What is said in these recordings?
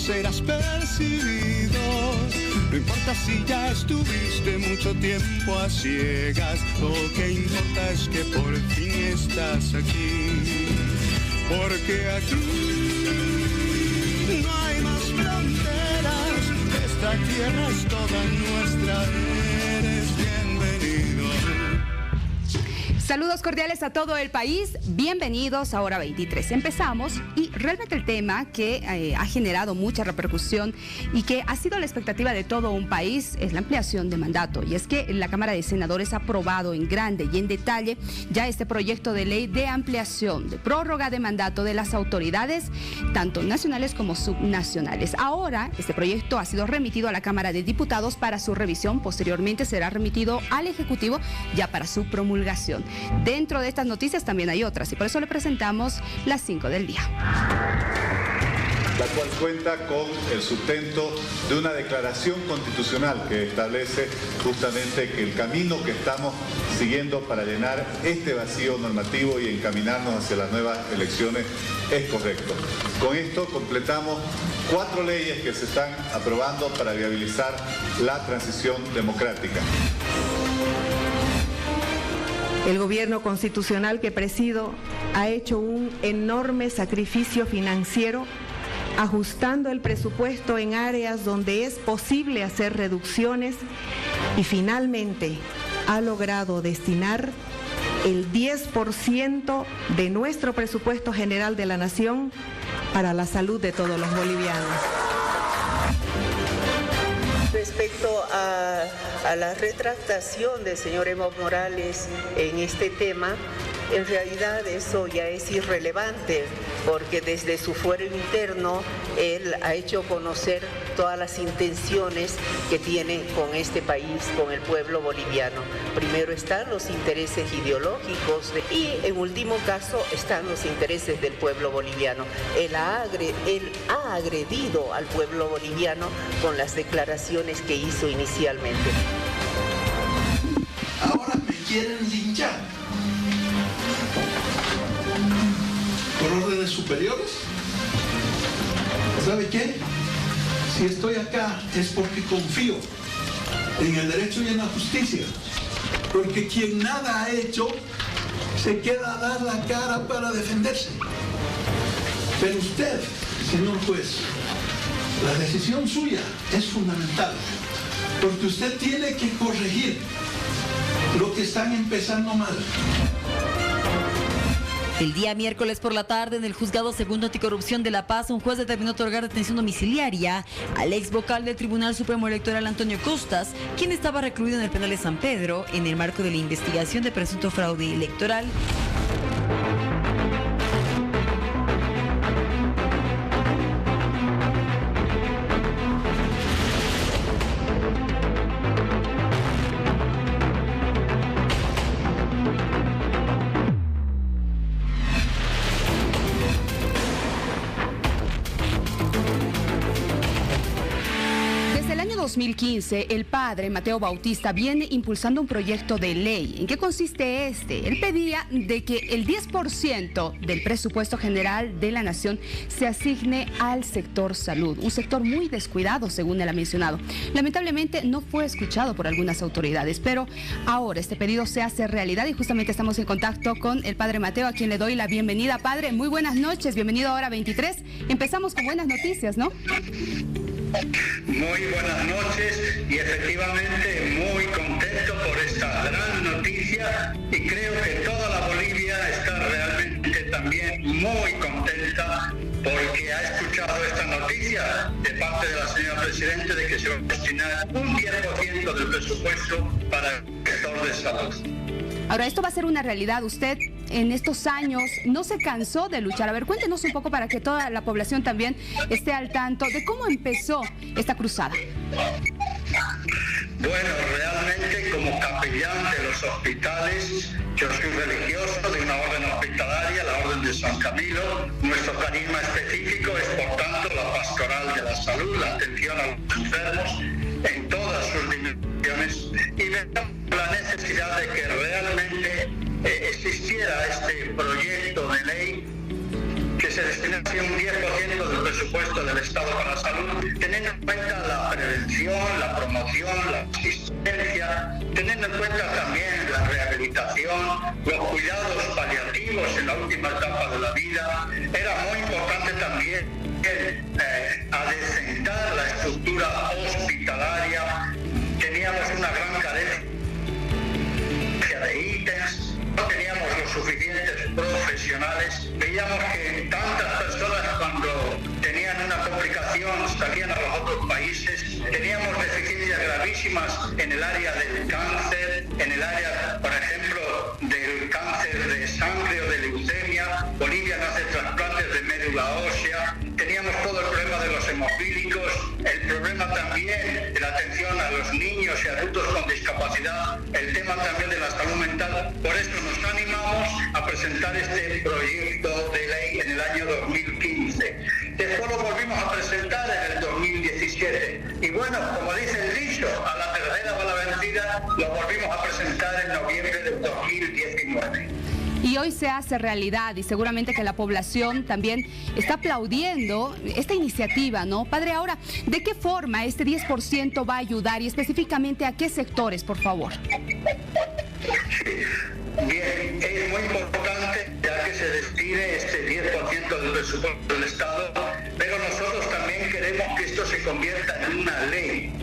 serás percibido. No importa si ya estuviste mucho tiempo a ciegas, lo que importa es que por fin estás aquí. Porque aquí no hay más fronteras, esta tierra es toda nuestra, eres bienvenido. Saludos cordiales a todo el país, bienvenidos a Hora 23. Empezamos y realmente el tema que ha generado mucha repercusión y que ha sido la expectativa de todo un país es la ampliación de mandato. Y es que la Cámara de Senadores ha aprobado en grande y en detalle ya este proyecto de ley de ampliación, de prórroga de mandato de las autoridades, tanto nacionales como subnacionales. Ahora, este proyecto ha sido remitido a la Cámara de Diputados para su revisión. Posteriormente será remitido al Ejecutivo ya para su promulgación. Dentro de estas noticias también hay otras y por eso le presentamos las 5 del día. La cual cuenta con el sustento de una declaración constitucional que establece justamente que el camino que estamos siguiendo para llenar este vacío normativo y encaminarnos hacia las nuevas elecciones es correcto. Con esto completamos 4 leyes que se están aprobando para viabilizar la transición democrática. El gobierno constitucional que presido ha hecho un enorme sacrificio financiero, ajustando el presupuesto en áreas donde es posible hacer reducciones y finalmente ha logrado destinar el 10% de nuestro presupuesto general de la nación para la salud de todos los bolivianos. Respecto a la retractación del señor Evo Morales en este tema, en realidad eso ya es irrelevante, porque desde su fuero interno él ha hecho conocer todas las intenciones que tiene con este país, con el pueblo boliviano. Primero están los intereses ideológicos y en último caso están los intereses del pueblo boliviano. Él ha agredido al pueblo boliviano con las declaraciones que hizo inicialmente. Ahora me quieren linchar. ¿Por órdenes superiores? ¿Sabe qué? Si estoy acá es porque confío en el derecho y en la justicia. Porque quien nada ha hecho se queda a dar la cara para defenderse. Pero usted, señor juez, la decisión suya es fundamental. Porque usted tiene que corregir lo que están empezando mal. El día miércoles por la tarde, en el Juzgado Segundo Anticorrupción de La Paz, un juez determinó otorgar detención domiciliaria al ex vocal del Tribunal Supremo Electoral, Antonio Costas, quien estaba recluido en el penal de San Pedro en el marco de la investigación de presunto fraude electoral. Desde el año 2015, el padre Mateo Bautista viene impulsando un proyecto de ley. ¿En qué consiste este? Él pedía de que el 10% del presupuesto general de la nación se asigne al sector salud, un sector muy descuidado, según él ha mencionado. Lamentablemente no fue escuchado por algunas autoridades, pero ahora este pedido se hace realidad y justamente estamos en contacto con el padre Mateo, a quien le doy la bienvenida. Padre, muy buenas noches, bienvenido a Hora 23. Empezamos con buenas noticias, ¿no? Muy buenas noches y efectivamente muy contento por esta gran noticia y creo que toda la Bolivia está realmente también muy contenta porque ha escuchado esta noticia de parte de la señora Presidenta de que se va a destinar un 10% del presupuesto para el sector de salud. Ahora, esto va a ser una realidad. Usted en estos años no se cansó de luchar. A ver, cuéntenos un poco para que toda la población también esté al tanto de cómo empezó esta cruzada. Bueno, realmente como capellán de los hospitales, yo soy religioso de una orden hospitalaria, la Orden de San Camilo. Nuestro carisma específico es, por tanto, la pastoral de la salud, la atención a los enfermos en todas sus dimensiones y vemos la necesidad de que realmente existiera este proyecto de ley que se destinarse un 10% del presupuesto del Estado para la salud, teniendo en cuenta la prevención, la promoción, la asistencia, teniendo en cuenta también la rehabilitación, los cuidados paliativos en la última etapa de la vida. Era muy importante también adecentar la estructura hospitalaria. Teníamos una gran carencia de ítems, no teníamos los suficientes profesionales. Veíamos que tantas personas, cuando tenían una complicación, salían a los otros países. Teníamos deficiencias gravísimas en el área del cáncer, en el área, por ejemplo, del cáncer de sangre o de leucemia. Bolivia no hace trasplantes de médula ósea. Teníamos todo el problema de los hemofílicos, el problema también de la atención a los niños y adultos con discapacidad, el tema también de la salud mental. Por eso nos animamos a presentar este proyecto de ley en el año 2015. Después lo volvimos a presentar en el 2017. Y bueno, como dice el dicho, a la tercera va la vencida, lo volvimos a presentar en noviembre del 2019. Y hoy se hace realidad y seguramente que la población también está aplaudiendo esta iniciativa, ¿no? Padre, ahora, ¿de qué forma este 10% va a ayudar y específicamente a qué sectores, por favor? Bien, es muy importante ya que se destine este 10% del presupuesto del Estado, pero nosotros también queremos que esto se convierta en una ley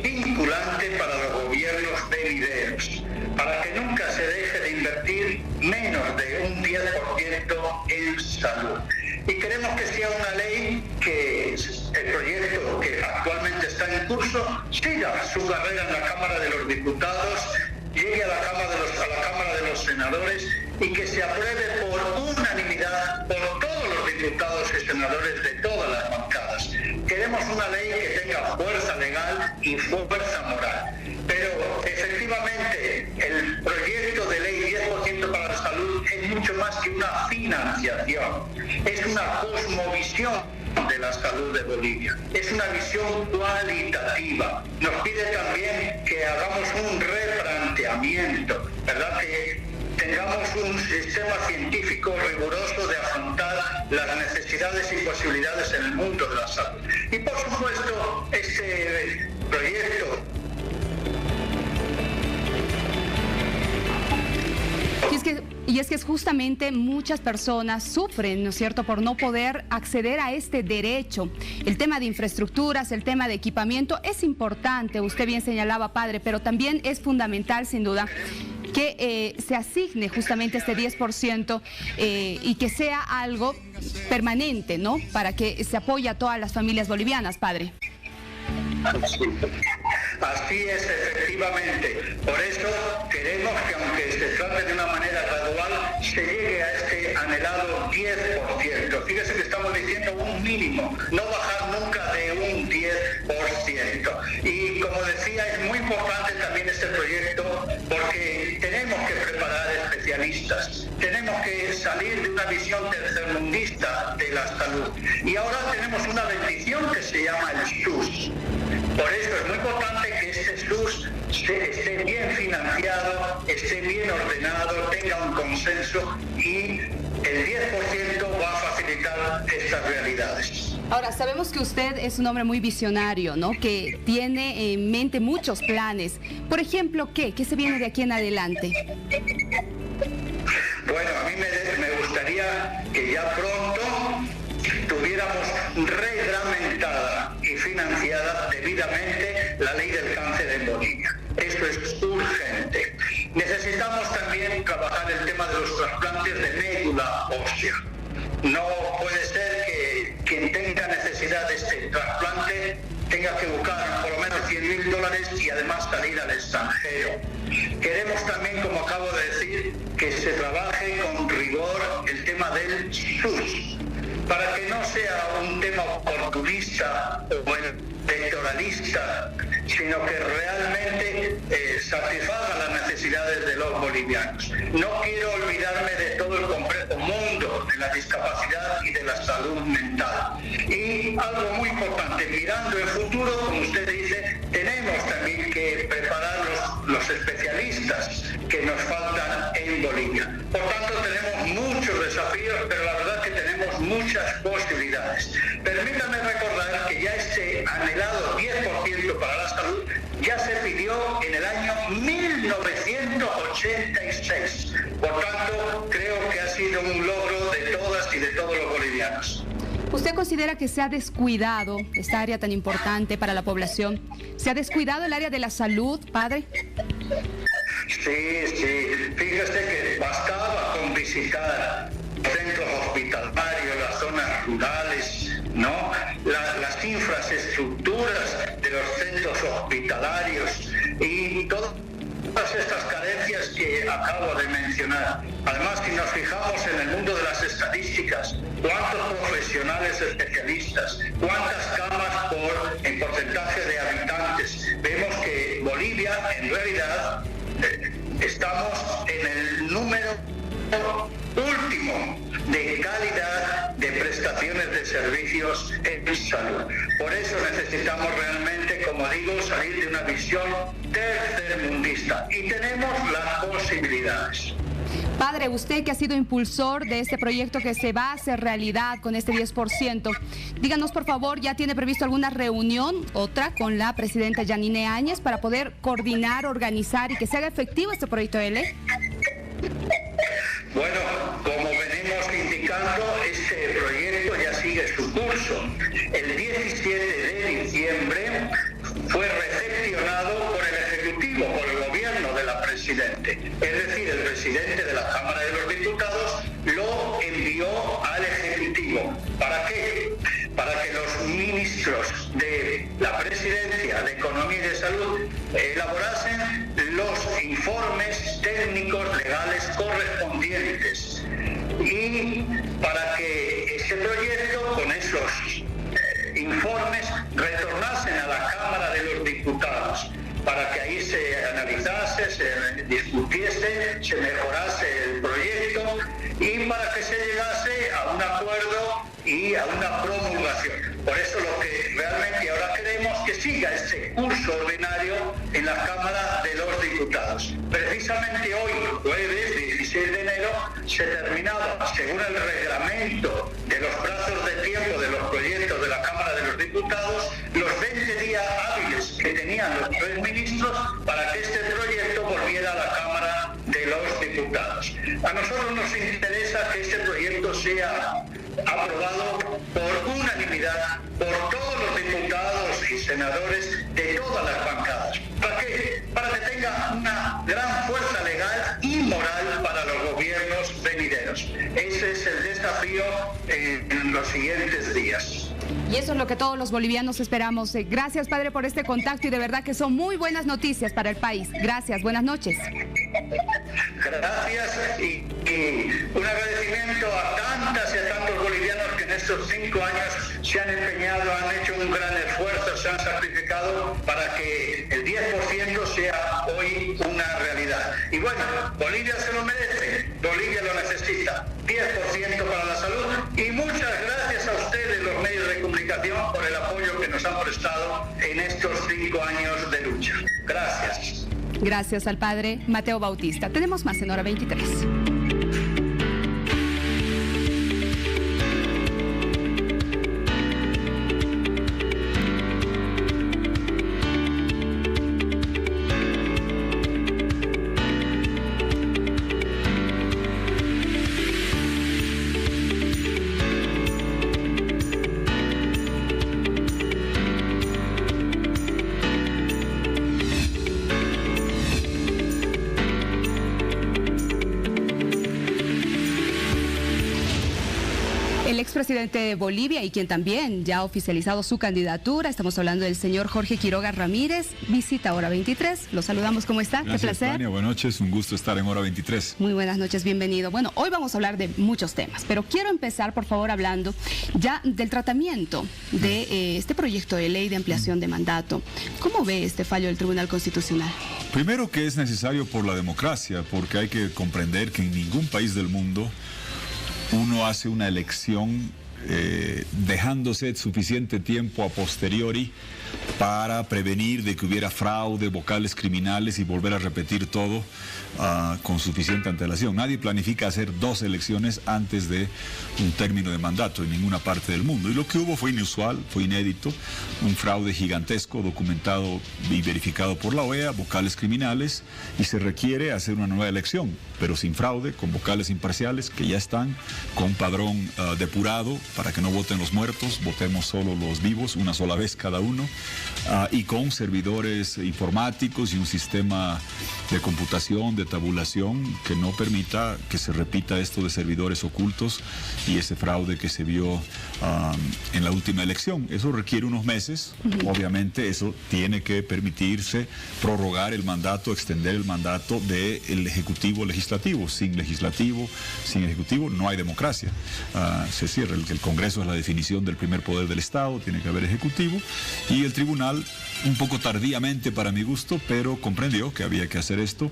vinculante para los gobiernos venideros, para que nunca se deje de invertir menos de un 10% en salud. Y queremos que sea una ley que el proyecto que actualmente está en curso siga su carrera en la Cámara de los Diputados, llegue a la Cámara de los Senadores y que se apruebe por unanimidad por todos los diputados y senadores de todas las bancadas. Queremos una ley que tenga fuerza legal y fuerza moral. Pero efectivamente el proyecto de ley 10% para la salud es mucho más que una financiación, es una cosmovisión de la salud de Bolivia, es una visión cualitativa. Nos pide también que hagamos un replanteamiento, ¿verdad? Que tengamos un sistema científico riguroso de afrontar las necesidades y posibilidades en el mundo de la salud. Y por supuesto, este proyecto Y es que justamente muchas personas sufren, ¿no es cierto?, por no poder acceder a este derecho. El tema de infraestructuras, el tema de equipamiento es importante, usted bien señalaba, padre, pero también es fundamental, sin duda, que se asigne justamente este 10% y que sea algo permanente, ¿no?, para que se apoye a todas las familias bolivianas, padre. Así es, efectivamente. Por eso queremos que, aunque se trate de una manera gradual, se llegue a este anhelado 10%. Fíjese que estamos diciendo un mínimo, no bajar nunca de un 10%. Y como decía, es muy importante también este proyecto porque tenemos que preparar especialistas, tenemos que salir de una visión tercermundista de la salud. Y ahora tenemos una bendición que se llama el SUS. Por eso es muy importante que este SUS esté bien financiado, esté bien ordenado, tenga un consenso y el 10% va a facilitar estas realidades. Ahora, sabemos que usted es un hombre muy visionario, ¿no?, que tiene en mente muchos planes. Por ejemplo, ¿qué se viene de aquí en adelante? Bueno, a mí me gustaría que ya pronto tuviéramos reglamentada y financiada debidamente la ley del cáncer en Bolivia. Esto es urgente. Necesitamos también trabajar el tema de los trasplantes de médula ósea. No puede ser que quien tenga necesidad de este trasplante tenga que buscar por lo menos $100.000 y además salir al extranjero. Queremos también, como acabo de decir, que se trabaje con rigor el tema del SUS, para que no sea un tema oportunista o electoralista, sino que realmente satisfaga las necesidades de los bolivianos. No quiero olvidarme de todo el complejo mundo de la discapacidad y de la salud mental. Y algo muy importante, mirando el futuro, como usted dice, tenemos también que preparar los especialistas que nos faltan en Bolivia. Por tanto, tenemos muchos desafíos, pero la verdad es que tenemos muchas posibilidades. Permítame recordar que ya este anhelado 10% para la salud ya se pidió en el año 1986. Por tanto, creo que ha sido un logro de todas y de todos los bolivianos. ¿Usted considera que se ha descuidado esta área tan importante para la población? ¿Se ha descuidado el área de la salud, padre? Sí, fíjese que bastaba con visitar centros hospitalarios, las zonas rurales, ¿no? Las infraestructuras de los centros hospitalarios y todas estas carencias que acabo de mencionar. Además, si nos fijamos en el mundo de las estadísticas, cuántos profesionales especialistas, cuántas camas en porcentaje de habitantes, vemos que Bolivia, en realidad, estamos en el número último de calidad de prestaciones de servicios en salud. Por eso necesitamos realmente, como digo, salir de una visión tercermundista y tenemos las posibilidades. Padre, usted que ha sido impulsor de este proyecto que se va a hacer realidad con este 10%, díganos por favor, ¿ya tiene previsto alguna reunión, otra, con la presidenta Yanine Áñez para poder coordinar, organizar y que se haga efectivo este proyecto de ley? Bueno, como venimos indicando, este proyecto ya sigue su curso. El 17 de diciembre fue recepcionado por el Ejecutivo, por el gobierno de la Presidente. Es decir, el presidente de la Cámara de los Diputados lo envió al Ejecutivo. ¿Para qué? Para que los ministros de la Presidencia de Economía y de Salud elaborasen los informes técnicos legales correspondientes y para que este proyecto con esos informes retornasen a la Cámara de los Diputados para que ahí se analizase, se discutiese, se mejorase el proyecto y para que se llegase a un acuerdo y a una promulgación. Por eso lo que realmente ahora queremos que siga este curso ordinario en la Cámara de los Diputados. Precisamente hoy, jueves 16 de enero, se terminaba, según el reglamento de los plazos de tiempo de los proyectos de la Cámara de los Diputados, los 20 días hábiles que tenían los tres ministros para que este proyecto volviera a la Cámara de los Diputados. A nosotros nos interesa que este proyecto sea aprobado por unanimidad por todos los diputados y senadores de todas las bancadas. ¿Para qué? Para que tenga una gran fuerza legal y moral para los gobiernos venideros. Ese es el desafío en los siguientes días. Y eso es lo que todos los bolivianos esperamos. Gracias, padre, por este contacto y de verdad que son muy buenas noticias para el país. Gracias, buenas noches. Gracias y un agradecimiento a tantas y a tantos bolivianos que en estos 5 años se han empeñado, han hecho un gran esfuerzo, se han sacrificado para que el 10% sea hoy una realidad. Y bueno, Bolivia se lo merece, Bolivia lo necesita, 10% para la salud y muchas gracias a ustedes, los medios de comunicación, por el apoyo que nos han prestado en estos 5 años de lucha. Gracias. Gracias al padre Mateo Bautista. Tenemos más en Hora 23. El expresidente de Bolivia y quien también ya ha oficializado su candidatura, estamos hablando del señor Jorge Quiroga Ramírez, visita Hora 23. Lo saludamos, ¿cómo está? Gracias, qué placer. Tania, buenas noches, un gusto estar en Hora 23. Muy buenas noches, bienvenido. Bueno, hoy vamos a hablar de muchos temas, pero quiero empezar, por favor, hablando ya del tratamiento de este proyecto de ley de ampliación de mandato. ¿Cómo ve este fallo del Tribunal Constitucional? Primero que es necesario por la democracia, porque hay que comprender que en ningún país del mundo uno hace una elección dejándose suficiente tiempo a posteriori para prevenir de que hubiera fraude, vocales criminales y volver a repetir todo con suficiente antelación. Nadie planifica hacer 2 elecciones antes de un término de mandato en ninguna parte del mundo. Y lo que hubo fue inusual, fue inédito, un fraude gigantesco documentado y verificado por la OEA, vocales criminales, y se requiere hacer una nueva elección, pero sin fraude, con vocales imparciales que ya están, con padrón depurado para que no voten los muertos, votemos solo los vivos, una sola vez cada uno, y con servidores informáticos y un sistema de computación, de tabulación, que no permita que se repita esto de servidores ocultos y ese fraude que se vio en la última elección. Eso requiere unos meses. Obviamente eso tiene que permitirse prorrogar el mandato, extender el mandato del Ejecutivo Legislativo. Sin Ejecutivo no hay democracia. Se cierra. El Congreso es la definición del primer poder del Estado, tiene que haber Ejecutivo, y el Tribunal, un poco tardíamente para mi gusto, pero comprendió que había que hacer esto.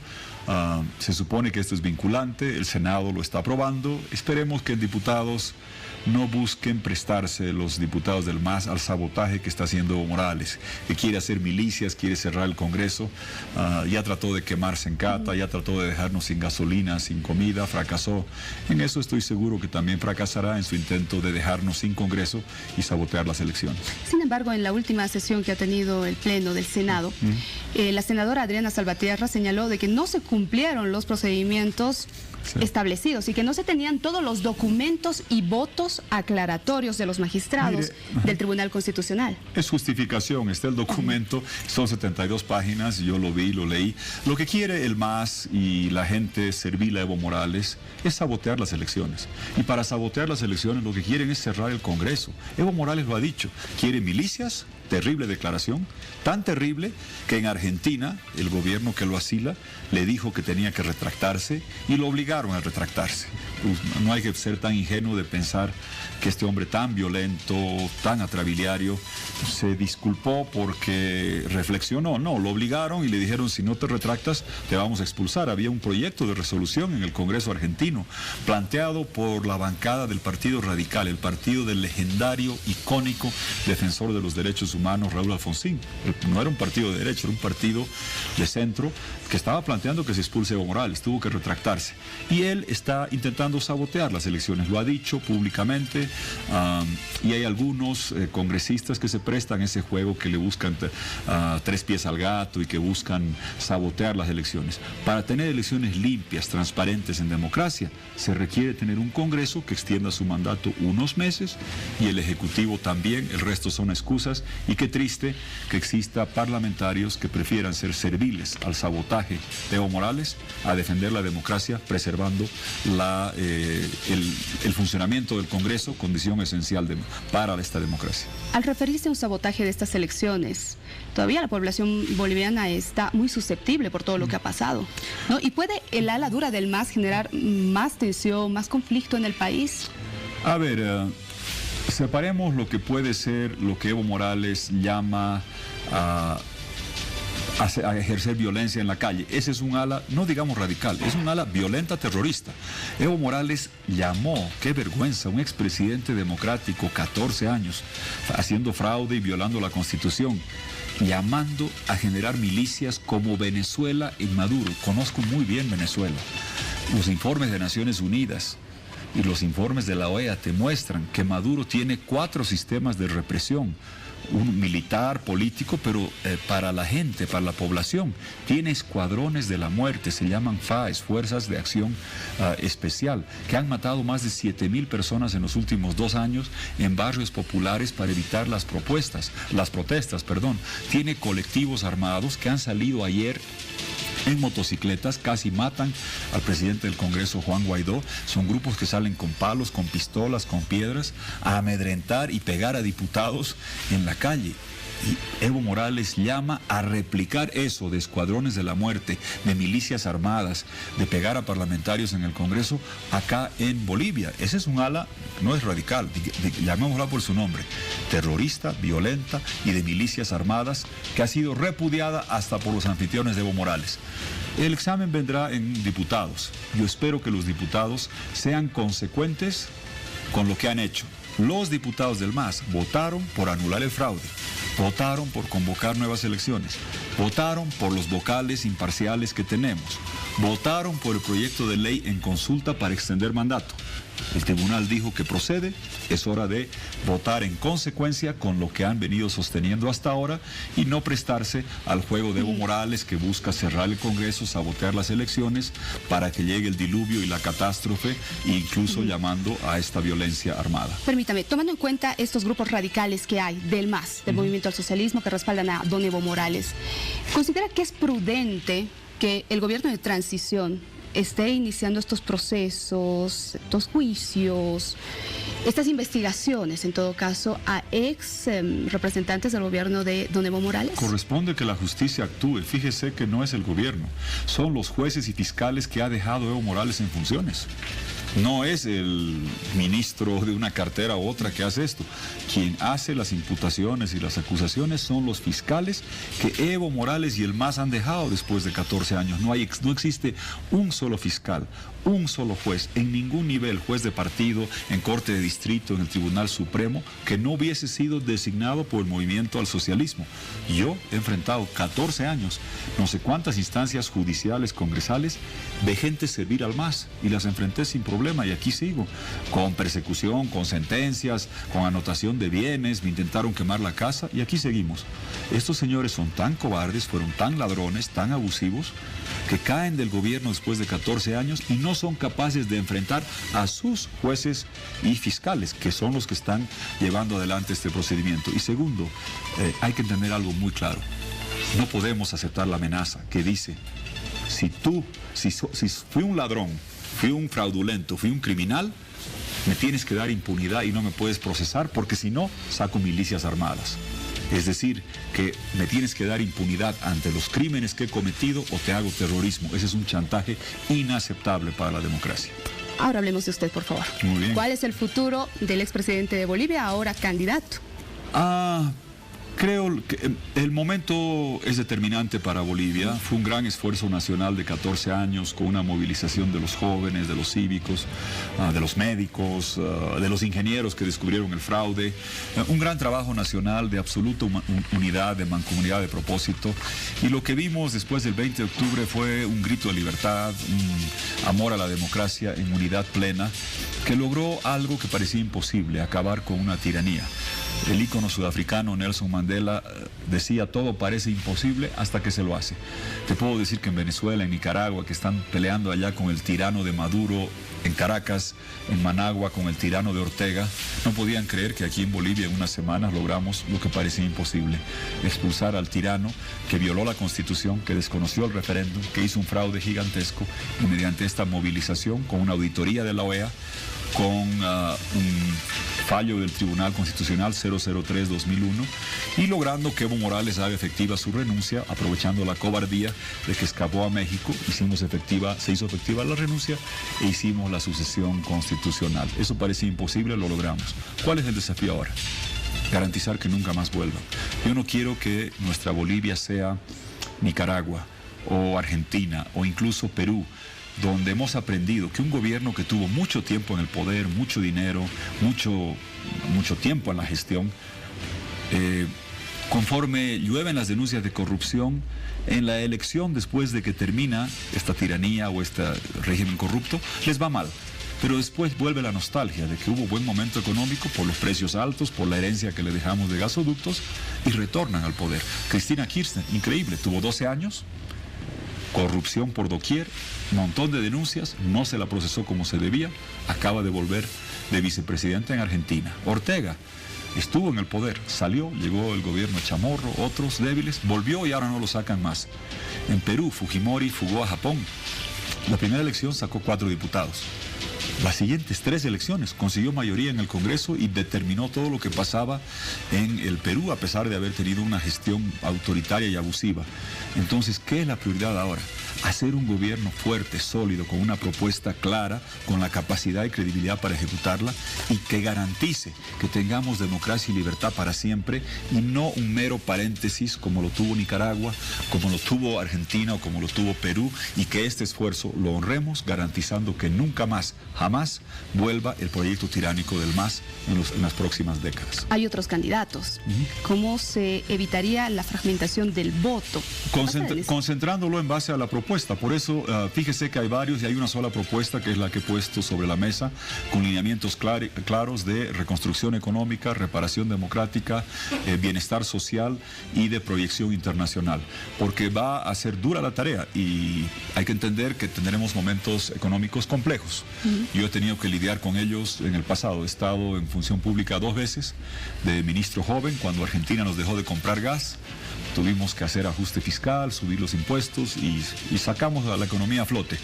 Se supone que esto es vinculante, el Senado lo está aprobando. Esperemos que en diputados no busquen prestarse los diputados del MAS al sabotaje que está haciendo Evo Morales, que quiere hacer milicias, quiere cerrar el Congreso, ya trató de quemarse en Cata, ya trató de dejarnos sin gasolina, sin comida, fracasó. En eso estoy seguro que también fracasará en su intento de dejarnos sin Congreso y sabotear las elecciones. Sin embargo, en la última sesión que ha tenido el Pleno del Senado, la senadora Adriana Salvatierra señaló de que no se cumplieron los procedimientos establecidos y que no se tenían todos los documentos y votos aclaratorios de los magistrados del Tribunal Constitucional. Es justificación, está el documento, son 72 páginas, yo lo vi, lo leí. Lo que quiere el MAS y la gente servil a Evo Morales es sabotear las elecciones. Y para sabotear las elecciones lo que quieren es cerrar el Congreso. Evo Morales lo ha dicho, quiere milicias. Terrible declaración, tan terrible que en Argentina el gobierno que lo asila le dijo que tenía que retractarse y lo obligaron a retractarse. Pues no hay que ser tan ingenuo de pensar que este hombre tan violento, tan atrabiliario, se disculpó porque reflexionó. No, lo obligaron y le dijeron: si no te retractas te vamos a expulsar. Había un proyecto de resolución en el Congreso argentino planteado por la bancada del Partido Radical, el partido del legendario, icónico defensor de los derechos humanos Raúl Alfonsín. No era un partido de derecha, era un partido de centro que estaba planteando que se expulse Evo Morales, tuvo que retractarse. Y él está intentando sabotear las elecciones, lo ha dicho públicamente, y hay algunos congresistas que se prestan a ese juego, que le buscan 3 pies al gato y que buscan sabotear las elecciones. Para tener elecciones limpias, transparentes en democracia, se requiere tener un Congreso que extienda su mandato unos meses y el Ejecutivo también. El resto son excusas, y qué triste que exista parlamentarios que prefieran ser serviles al sabotaje de Evo Morales a defender la democracia, preservando el funcionamiento del Congreso, condición esencial para esta democracia. Al referirse a un sabotaje de estas elecciones, todavía la población boliviana está muy susceptible por todo lo que ha pasado, ¿no? ¿Y puede el ala dura del MAS generar más tensión, más conflicto en el país? A ver, separemos lo que puede ser lo que Evo Morales llama a ejercer violencia en la calle. Ese es un ala, no digamos radical, es un ala violenta, terrorista. Evo Morales llamó, qué vergüenza, un expresidente democrático, 14 años, haciendo fraude y violando la Constitución, llamando a generar milicias como Venezuela en Maduro. Conozco muy bien Venezuela. Los informes de Naciones Unidas y los informes de la OEA te muestran que Maduro tiene 4 sistemas de represión: un militar, político, pero para la gente, para la población, tiene escuadrones de la muerte, se llaman FAES, Fuerzas de Acción Especial, que han matado más de 7,000 personas en los últimos 2 años en barrios populares para evitar las protestas. Tiene colectivos armados que han salido ayer en motocicletas, casi matan al presidente del Congreso, Juan Guaidó. Son grupos que salen con palos, con pistolas, con piedras, a amedrentar y pegar a diputados en la calle. Y Evo Morales llama a replicar eso de escuadrones de la muerte, de milicias armadas, de pegar a parlamentarios en el Congreso acá en Bolivia. Ese es un ala, no es radical, llamémosla por su nombre, terrorista, violenta y de milicias armadas, que ha sido repudiada hasta por los anfitriones de Evo Morales. El examen vendrá en diputados. Yo espero que los diputados sean consecuentes con lo que han hecho. Los diputados del MAS votaron por anular el fraude, votaron por convocar nuevas elecciones, votaron por los vocales imparciales que tenemos, votaron por el proyecto de ley en consulta para extender mandato. El tribunal dijo que procede, es hora de votar en consecuencia con lo que han venido sosteniendo hasta ahora y no prestarse al juego de Evo Morales, que busca cerrar el Congreso, sabotear las elecciones para que llegue el diluvio y la catástrofe, e incluso llamando a esta violencia armada. Permítame, tomando en cuenta estos grupos radicales que hay del MAS, del Movimiento al Socialismo, que respaldan a don Evo Morales, ¿considera que es prudente que el gobierno de transición esté iniciando estos procesos, estos juicios, estas investigaciones, en todo caso, a ex representantes del gobierno de don Evo Morales? Corresponde que la justicia actúe. Fíjese que no es el gobierno, son los jueces y fiscales que ha dejado Evo Morales en funciones. No es el ministro de una cartera u otra que hace esto. Quien hace las imputaciones y las acusaciones son los fiscales que Evo Morales y el MAS han dejado después de 14 años. No existe un solo fiscal, un solo juez, en ningún nivel, juez de partido, en Corte de Distrito, en el Tribunal Supremo, que no hubiese sido designado por el Movimiento al Socialismo. Yo he enfrentado 14 años, no sé cuántas instancias judiciales, congresales, de gente servir al MAS y las enfrenté sin problema. Y aquí sigo, con persecución, con sentencias, con anotación de bienes, me intentaron quemar la casa y aquí seguimos. Estos señores son tan cobardes, fueron tan ladrones, tan abusivos, que caen del gobierno después de 14 años y no son capaces de enfrentar a sus jueces y fiscales, que son los que están llevando adelante este procedimiento. Y segundo, hay que entender algo muy claro. No podemos aceptar la amenaza que dice, si fui un ladrón, fui un fraudulento, fui un criminal, me tienes que dar impunidad y no me puedes procesar, porque si no, saco milicias armadas. Es decir, que me tienes que dar impunidad ante los crímenes que he cometido o te hago terrorismo. Ese es un chantaje inaceptable para la democracia. Ahora hablemos de usted, por favor. Muy bien. ¿Cuál es el futuro del expresidente de Bolivia, ahora candidato? Creo que el momento es determinante para Bolivia. Fue un gran esfuerzo nacional de 14 años con una movilización de los jóvenes, de los cívicos, de los médicos, de los ingenieros que descubrieron el fraude. Un gran trabajo nacional de absoluta unidad, de mancomunidad, de propósito. Y lo que vimos después del 20 de octubre fue un grito de libertad, un amor a la democracia en unidad plena, que logró algo que parecía imposible, acabar con una tiranía. El ícono sudafricano Nelson Mandela decía, todo parece imposible hasta que se lo hace. Te puedo decir que en Venezuela, en Nicaragua, que están peleando allá con el tirano de Maduro, en Caracas, en Managua, con el tirano de Ortega, no podían creer que aquí en Bolivia en unas semanas logramos lo que parecía imposible, expulsar al tirano que violó la Constitución, que desconoció el referéndum, que hizo un fraude gigantesco, y mediante esta movilización, con una auditoría de la OEA, con un fallo del Tribunal Constitucional 003-2001, y logrando que Evo Morales haga efectiva su renuncia, aprovechando la cobardía de que escapó a México, se hizo efectiva la renuncia e hicimos la sucesión constitucional. Eso parecía imposible, lo logramos. ¿Cuál es el desafío ahora? Garantizar que nunca más vuelvan. Yo no quiero que nuestra Bolivia sea Nicaragua o Argentina o incluso Perú, donde hemos aprendido que un gobierno que tuvo mucho tiempo en el poder, mucho dinero, mucho tiempo en la gestión, conforme llueven las denuncias de corrupción, en la elección después de que termina esta tiranía o este régimen corrupto, les va mal. Pero después vuelve la nostalgia de que hubo buen momento económico por los precios altos, por la herencia que le dejamos de gasoductos, y retornan al poder. Cristina Kirchner, increíble, tuvo 12 años, corrupción por doquier, un montón de denuncias, no se la procesó como se debía, acaba de volver de vicepresidenta en Argentina. Ortega estuvo en el poder, salió, llegó el gobierno Chamorro, otros débiles, volvió y ahora no lo sacan más. En Perú, Fujimori fugó a Japón. La primera elección sacó 4 diputados. Las siguientes 3 elecciones consiguió mayoría en el Congreso y determinó todo lo que pasaba en el Perú, a pesar de haber tenido una gestión autoritaria y abusiva. Entonces, ¿qué es la prioridad ahora? hacer un gobierno fuerte, sólido, con una propuesta clara, con la capacidad y credibilidad para ejecutarla y que garantice que tengamos democracia y libertad para siempre y no un mero paréntesis como lo tuvo Nicaragua, como lo tuvo Argentina o como lo tuvo Perú, y que este esfuerzo lo honremos garantizando que nunca más, jamás vuelva el proyecto tiránico del MAS en las próximas décadas. Hay otros candidatos. ¿Cómo se evitaría la fragmentación del voto? Concentrándolo en base a la propuesta. Por eso, fíjese que hay varios y hay una sola propuesta que es la que he puesto sobre la mesa, con lineamientos claros de reconstrucción económica, reparación democrática, bienestar social y de proyección internacional. Porque va a ser dura la tarea y hay que entender que tendremos momentos económicos complejos. Yo he tenido que lidiar con ellos en el pasado. He estado en función pública 2 veces de ministro joven, cuando Argentina nos dejó de comprar gas. Tuvimos que hacer ajuste fiscal, subir los impuestos y sacamos a la economía a flote.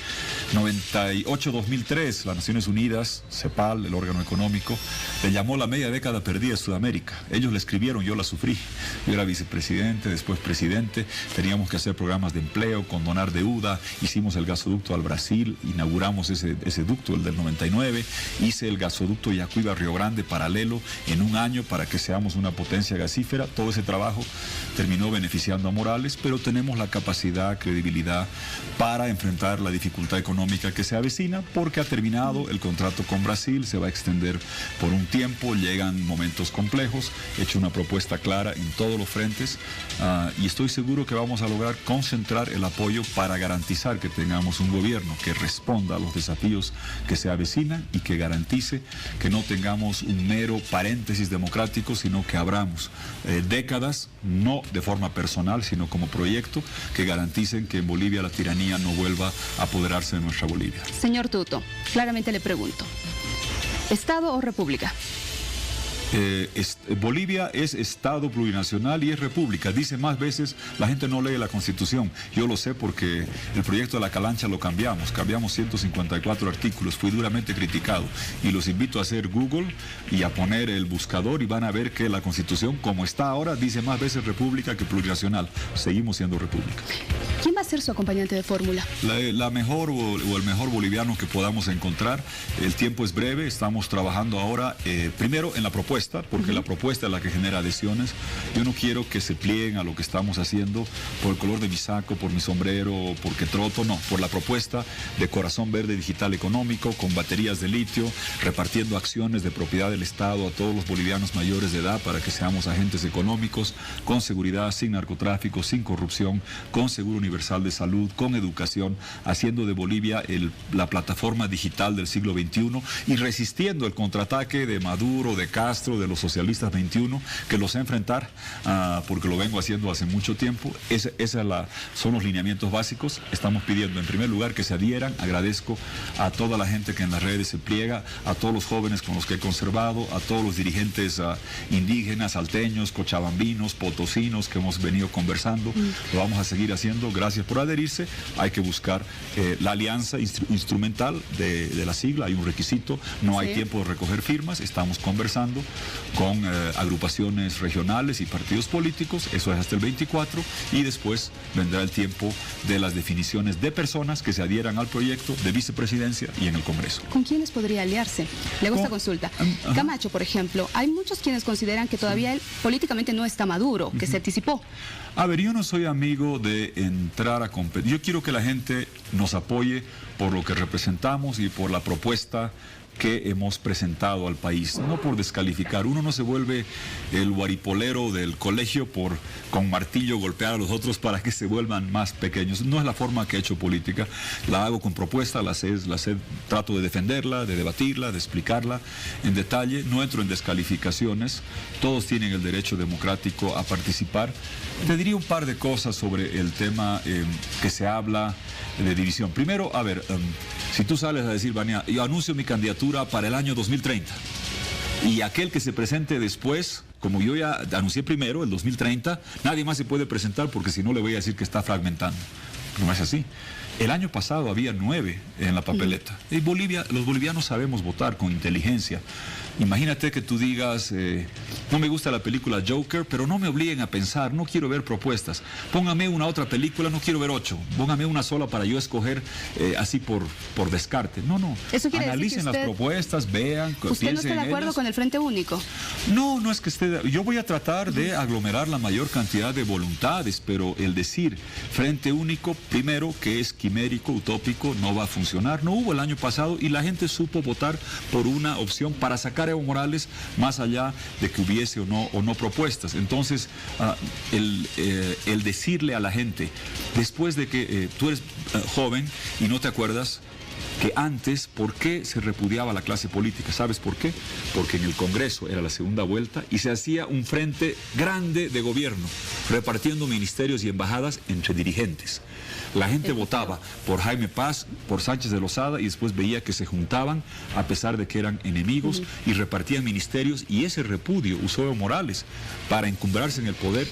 98-2003, las Naciones Unidas, CEPAL, el órgano económico, le llamó la media década perdida de Sudamérica. Ellos la escribieron, yo la sufrí. Yo era vicepresidente, después presidente. Teníamos que hacer programas de empleo, condonar deuda. Hicimos el gasoducto al Brasil, inauguramos ese ducto, el del 99. Hice el gasoducto Yacuiba-Río Grande paralelo en un año para que seamos una potencia gasífera. Todo ese trabajo terminó beneficiando a Morales, pero tenemos la capacidad, credibilidad para enfrentar la dificultad económica que se avecina, porque ha terminado el contrato con Brasil, se va a extender por un tiempo, llegan momentos complejos, he hecho una propuesta clara en todos los frentes y estoy seguro que vamos a lograr concentrar el apoyo para garantizar que tengamos un gobierno que responda a los desafíos que se avecinan y que garantice que no tengamos un mero paréntesis democrático, sino que abramos décadas, no de forma personal, sino como proyecto, que garanticen que en Bolivia la tiranía no vuelva a apoderarse de nuestra Bolivia. Señor Tuto, claramente le pregunto, ¿Estado o República? Bolivia es Estado plurinacional y es República. Dice más veces, la gente no lee la Constitución. Yo lo sé porque el proyecto de la Calancha lo cambiamos 154 artículos, fui duramente criticado. Y los invito a hacer Google y a poner el buscador y van a ver que la Constitución, como está ahora, dice más veces República que plurinacional. Seguimos siendo República. ¿Quién va a ser su acompañante de fórmula? La mejor o el mejor boliviano que podamos encontrar. El tiempo es breve, estamos trabajando ahora primero en la propuesta, porque la propuesta es la que genera adhesiones. Yo no quiero que se plieguen a lo que estamos haciendo por el color de mi saco, por mi sombrero, porque troto, no, por la propuesta de corazón verde digital económico, con baterías de litio, repartiendo acciones de propiedad del Estado a todos los bolivianos mayores de edad para que seamos agentes económicos, con seguridad, sin narcotráfico, sin corrupción, con seguro universal de salud, con educación, haciendo de Bolivia la plataforma digital del siglo XXI y resistiendo el contraataque de Maduro, de Castro, de los socialistas 21, que los sé enfrentar porque lo vengo haciendo hace mucho tiempo. Son los lineamientos básicos. Estamos pidiendo en primer lugar que se adhieran. Agradezco a toda la gente que en las redes se pliega, a todos los jóvenes con los que he conservado, a todos los dirigentes indígenas, salteños, cochabambinos, potosinos que hemos venido conversando. Lo vamos a seguir haciendo. Gracias por adherirse. Hay que buscar la alianza instrumental de la sigla. Hay un requisito. No hay tiempo de recoger firmas. Estamos conversando con agrupaciones regionales y partidos políticos, eso es hasta el 24, y después vendrá el tiempo de las definiciones de personas que se adhieran al proyecto de vicepresidencia y en el Congreso. ¿Con quiénes podría aliarse? Le hago esta consulta. Camacho, por ejemplo, hay muchos quienes consideran que todavía él políticamente no está maduro, que se anticipó. A ver, yo no soy amigo de entrar a competir. Yo quiero que la gente nos apoye por lo que representamos y por la propuesta que hemos presentado al país, no por descalificar. Uno no se vuelve el guaripolero del colegio por con martillo golpear a los otros para que se vuelvan más pequeños. No es la forma que he hecho política. La hago con propuesta, trato de defenderla, de debatirla, de explicarla en detalle. No entro en descalificaciones. Todos tienen el derecho democrático a participar. Te diría un par de cosas sobre el tema que se habla de división. Primero, a ver, si tú sales a decir, Vania, yo anuncio mi candidatura para el año 2030, y aquel que se presente después, como yo ya anuncié primero, el 2030, nadie más se puede presentar porque si no le voy a decir que está fragmentando. No es así. El año pasado había 9 en la papeleta. En Bolivia, los bolivianos sabemos votar con inteligencia. Imagínate que tú digas, no me gusta la película Joker, pero no me obliguen a pensar, no quiero ver propuestas. Póngame una otra película, no quiero ver 8. Póngame una sola para yo escoger así por descarte. No. Eso quiere analicen decir que las propuestas, vean, ¿Usted no está de acuerdo con el Frente Único? No es que esté... Yo voy a tratar de aglomerar la mayor cantidad de voluntades, pero el decir Frente Único, primero, que es quimérico, utópico, no va a funcionar. No hubo el año pasado y la gente supo votar por una opción para sacar a Evo Morales más allá de que hubiese o no propuestas. Entonces, el decirle a la gente, después de que tú eres joven y no te acuerdas que antes, ¿por qué se repudiaba la clase política? ¿Sabes por qué? Porque en el Congreso era la segunda vuelta y se hacía un frente grande de gobierno, repartiendo ministerios y embajadas entre dirigentes. La gente votaba por Jaime Paz, por Sánchez de Lozada y después veía que se juntaban a pesar de que eran enemigos y repartían ministerios, y ese repudio usó Evo Morales para encumbrarse en el poder.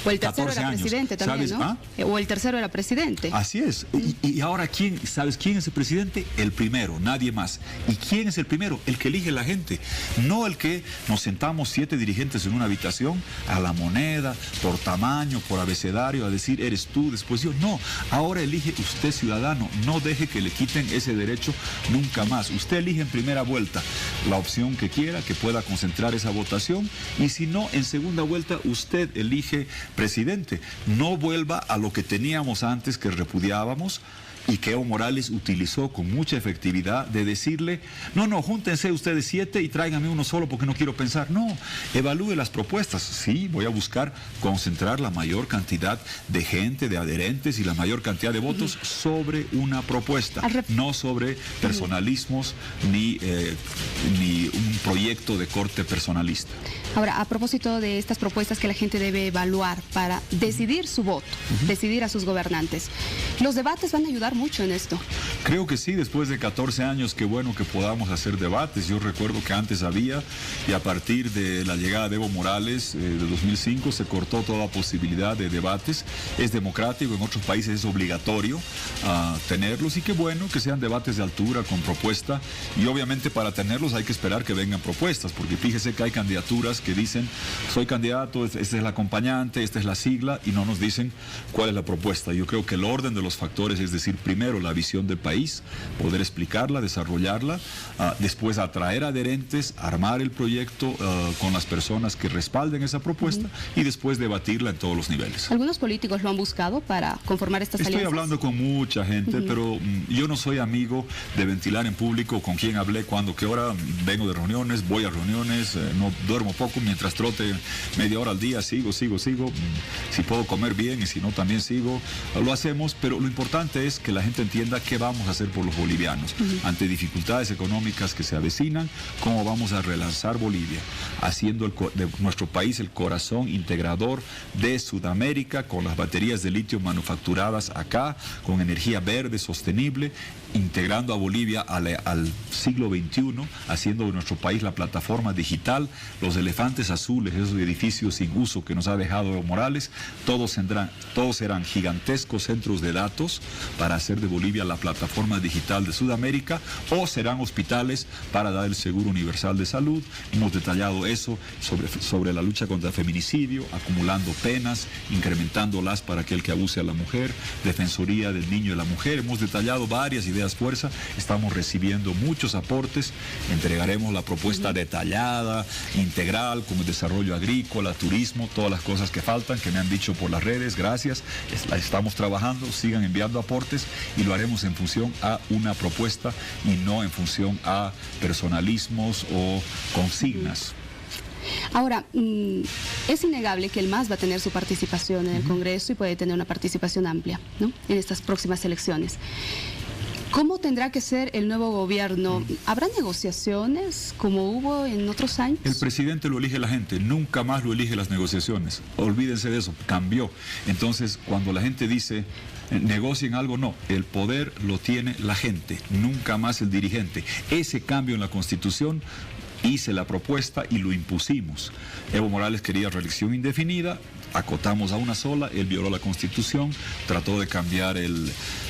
O el tercero era presidente también, ¿sabes? ¿No? O el tercero era presidente. Así es. Y ahora, ¿sabes quién es el presidente? El primero, nadie más. ¿Y quién es el primero? El que elige la gente. No el que nos sentamos 7 dirigentes en una habitación a la moneda, por tamaño, por abecedario, a decir, eres tú, después yo. No, ahora elige usted, ciudadano. No deje que le quiten ese derecho nunca más. Usted elige en primera vuelta la opción que quiera, que pueda concentrar esa votación. Y si no, en segunda vuelta, usted elige presidente. No vuelva a lo que teníamos antes, que repudiábamos y que Evo Morales utilizó con mucha efectividad, de decirle, no, júntense ustedes 7 y tráiganme uno solo porque no quiero pensar. No, evalúe las propuestas. Sí, voy a buscar concentrar la mayor cantidad de gente, de adherentes y la mayor cantidad de votos sobre una propuesta, no sobre personalismos ni un proyecto de corte personalista. Ahora, a propósito de estas propuestas que la gente debe evaluar para decidir su voto, decidir a sus gobernantes, ¿los debates van a ayudar mucho en esto? Creo que sí, después de 14 años, qué bueno que podamos hacer debates. Yo recuerdo que antes había, y a partir de la llegada de Evo Morales de 2005 se cortó toda posibilidad de debates. Es democrático, en otros países es obligatorio tenerlos, y qué bueno que sean debates de altura, con propuesta, y obviamente para tenerlos hay que esperar que vengan propuestas, porque fíjese que hay candidaturas que dicen, soy candidato, este es el acompañante, esta es la sigla, y no nos dicen cuál es la propuesta. Yo creo que el orden de los factores es decir, primero la visión del país, poder explicarla, desarrollarla, después atraer adherentes, armar el proyecto con las personas que respalden esa propuesta y después debatirla en todos los niveles. ¿Algunos políticos lo han buscado para conformar estas alianzas? Estoy hablando con mucha gente, pero yo no soy amigo de ventilar en público con quién hablé, cuándo, qué hora. Vengo de reuniones, voy a reuniones, no duermo poco, mientras trote media hora al día, sigo. Si puedo comer bien y si no también sigo, lo hacemos, pero lo importante es que la gente entienda qué vamos a hacer por los bolivianos. Ante dificultades económicas que se avecinan, cómo vamos a relanzar Bolivia, haciendo de nuestro país el corazón integrador de Sudamérica, con las baterías de litio manufacturadas acá, con energía verde, sostenible, integrando a Bolivia al siglo XXI, haciendo de nuestro país la plataforma digital, los elefantes azules, esos edificios sin uso que nos ha dejado Evo Morales, todos serán gigantescos centros de datos para hacer de Bolivia la plataforma digital de Sudamérica, o serán hospitales para dar el seguro universal de salud. Hemos detallado eso sobre la lucha contra el feminicidio, acumulando penas, incrementándolas para aquel que abuse a la mujer, defensoría del niño y la mujer. Hemos detallado varias ideas fuerza, estamos recibiendo muchos aportes, entregaremos la propuesta detallada, integral, como el desarrollo agrícola, turismo, todas las cosas que faltan, que me han dicho por las redes. Gracias, estamos trabajando, sigan enviando aportes y lo haremos en función a una propuesta y no en función a personalismos o consignas. Ahora, es innegable que el MAS va a tener su participación en el Congreso y puede tener una participación amplia, ¿no?, en estas próximas elecciones. ¿Cómo tendrá que ser el nuevo gobierno? ¿Habrá negociaciones como hubo en otros años? El presidente lo elige la gente, nunca más lo elige las negociaciones. Olvídense de eso, cambió. Entonces, cuando la gente dice, negocien algo, no, el poder lo tiene la gente, nunca más el dirigente. Ese cambio en la Constitución, hice la propuesta y lo impusimos. Evo Morales quería reelección indefinida, acotamos a una sola, él violó la Constitución, trató de cambiar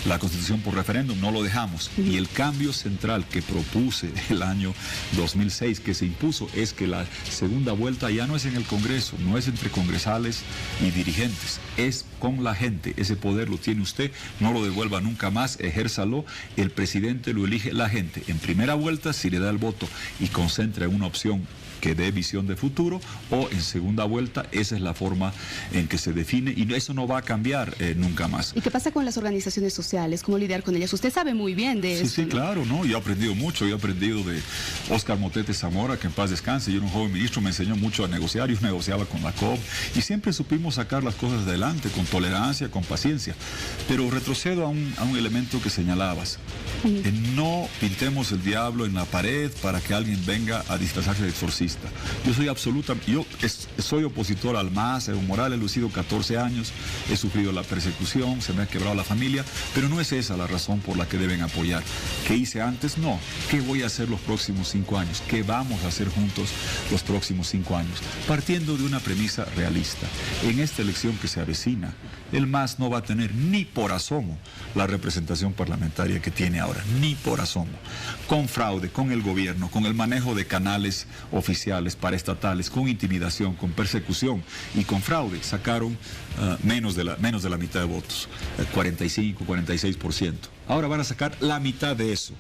la Constitución por referéndum, no lo dejamos. Y el cambio central que propuse el año 2006, que se impuso, es que la segunda vuelta ya no es en el Congreso, no es entre congresales y dirigentes, es con la gente. Ese poder lo tiene usted, no lo devuelva nunca más, ejérzalo. El presidente lo elige la gente. En primera vuelta, si le da el voto y concentra en una opción que dé visión de futuro, o en segunda vuelta, esa es la forma en que se define, y eso no va a cambiar nunca más. ¿Y qué pasa con las organizaciones sociales? ¿Cómo lidiar con ellas? Usted sabe muy bien de eso. Sí, claro, ¿no? Yo he aprendido mucho, yo he aprendido de Óscar Motete Zamora, que en paz descanse. Yo era un joven ministro, me enseñó mucho a negociar, yo negociaba con la COP, y siempre supimos sacar las cosas adelante, con tolerancia, con paciencia. Pero retrocedo a un elemento que señalabas. No pintemos el diablo en la pared para que alguien venga a disfrazarse de exorcista. Yo soy opositor al MAS, a Evo Morales, lo he sido 14 años, he sufrido la persecución, se me ha quebrado la familia, pero no es esa la razón por la que deben apoyar. ¿Qué hice antes? No. ¿Qué voy a hacer los próximos 5 años? ¿Qué vamos a hacer juntos los próximos 5 años? Partiendo de una premisa realista. En esta elección que se avecina, el MAS no va a tener ni por asomo la representación parlamentaria que tiene ahora, ni por asomo. Con fraude, con el gobierno, con el manejo de canales oficiales paraestatales, con intimidación, con persecución y con fraude, sacaron menos de la mitad de votos, 45, 46%. Ahora van a sacar la mitad de eso.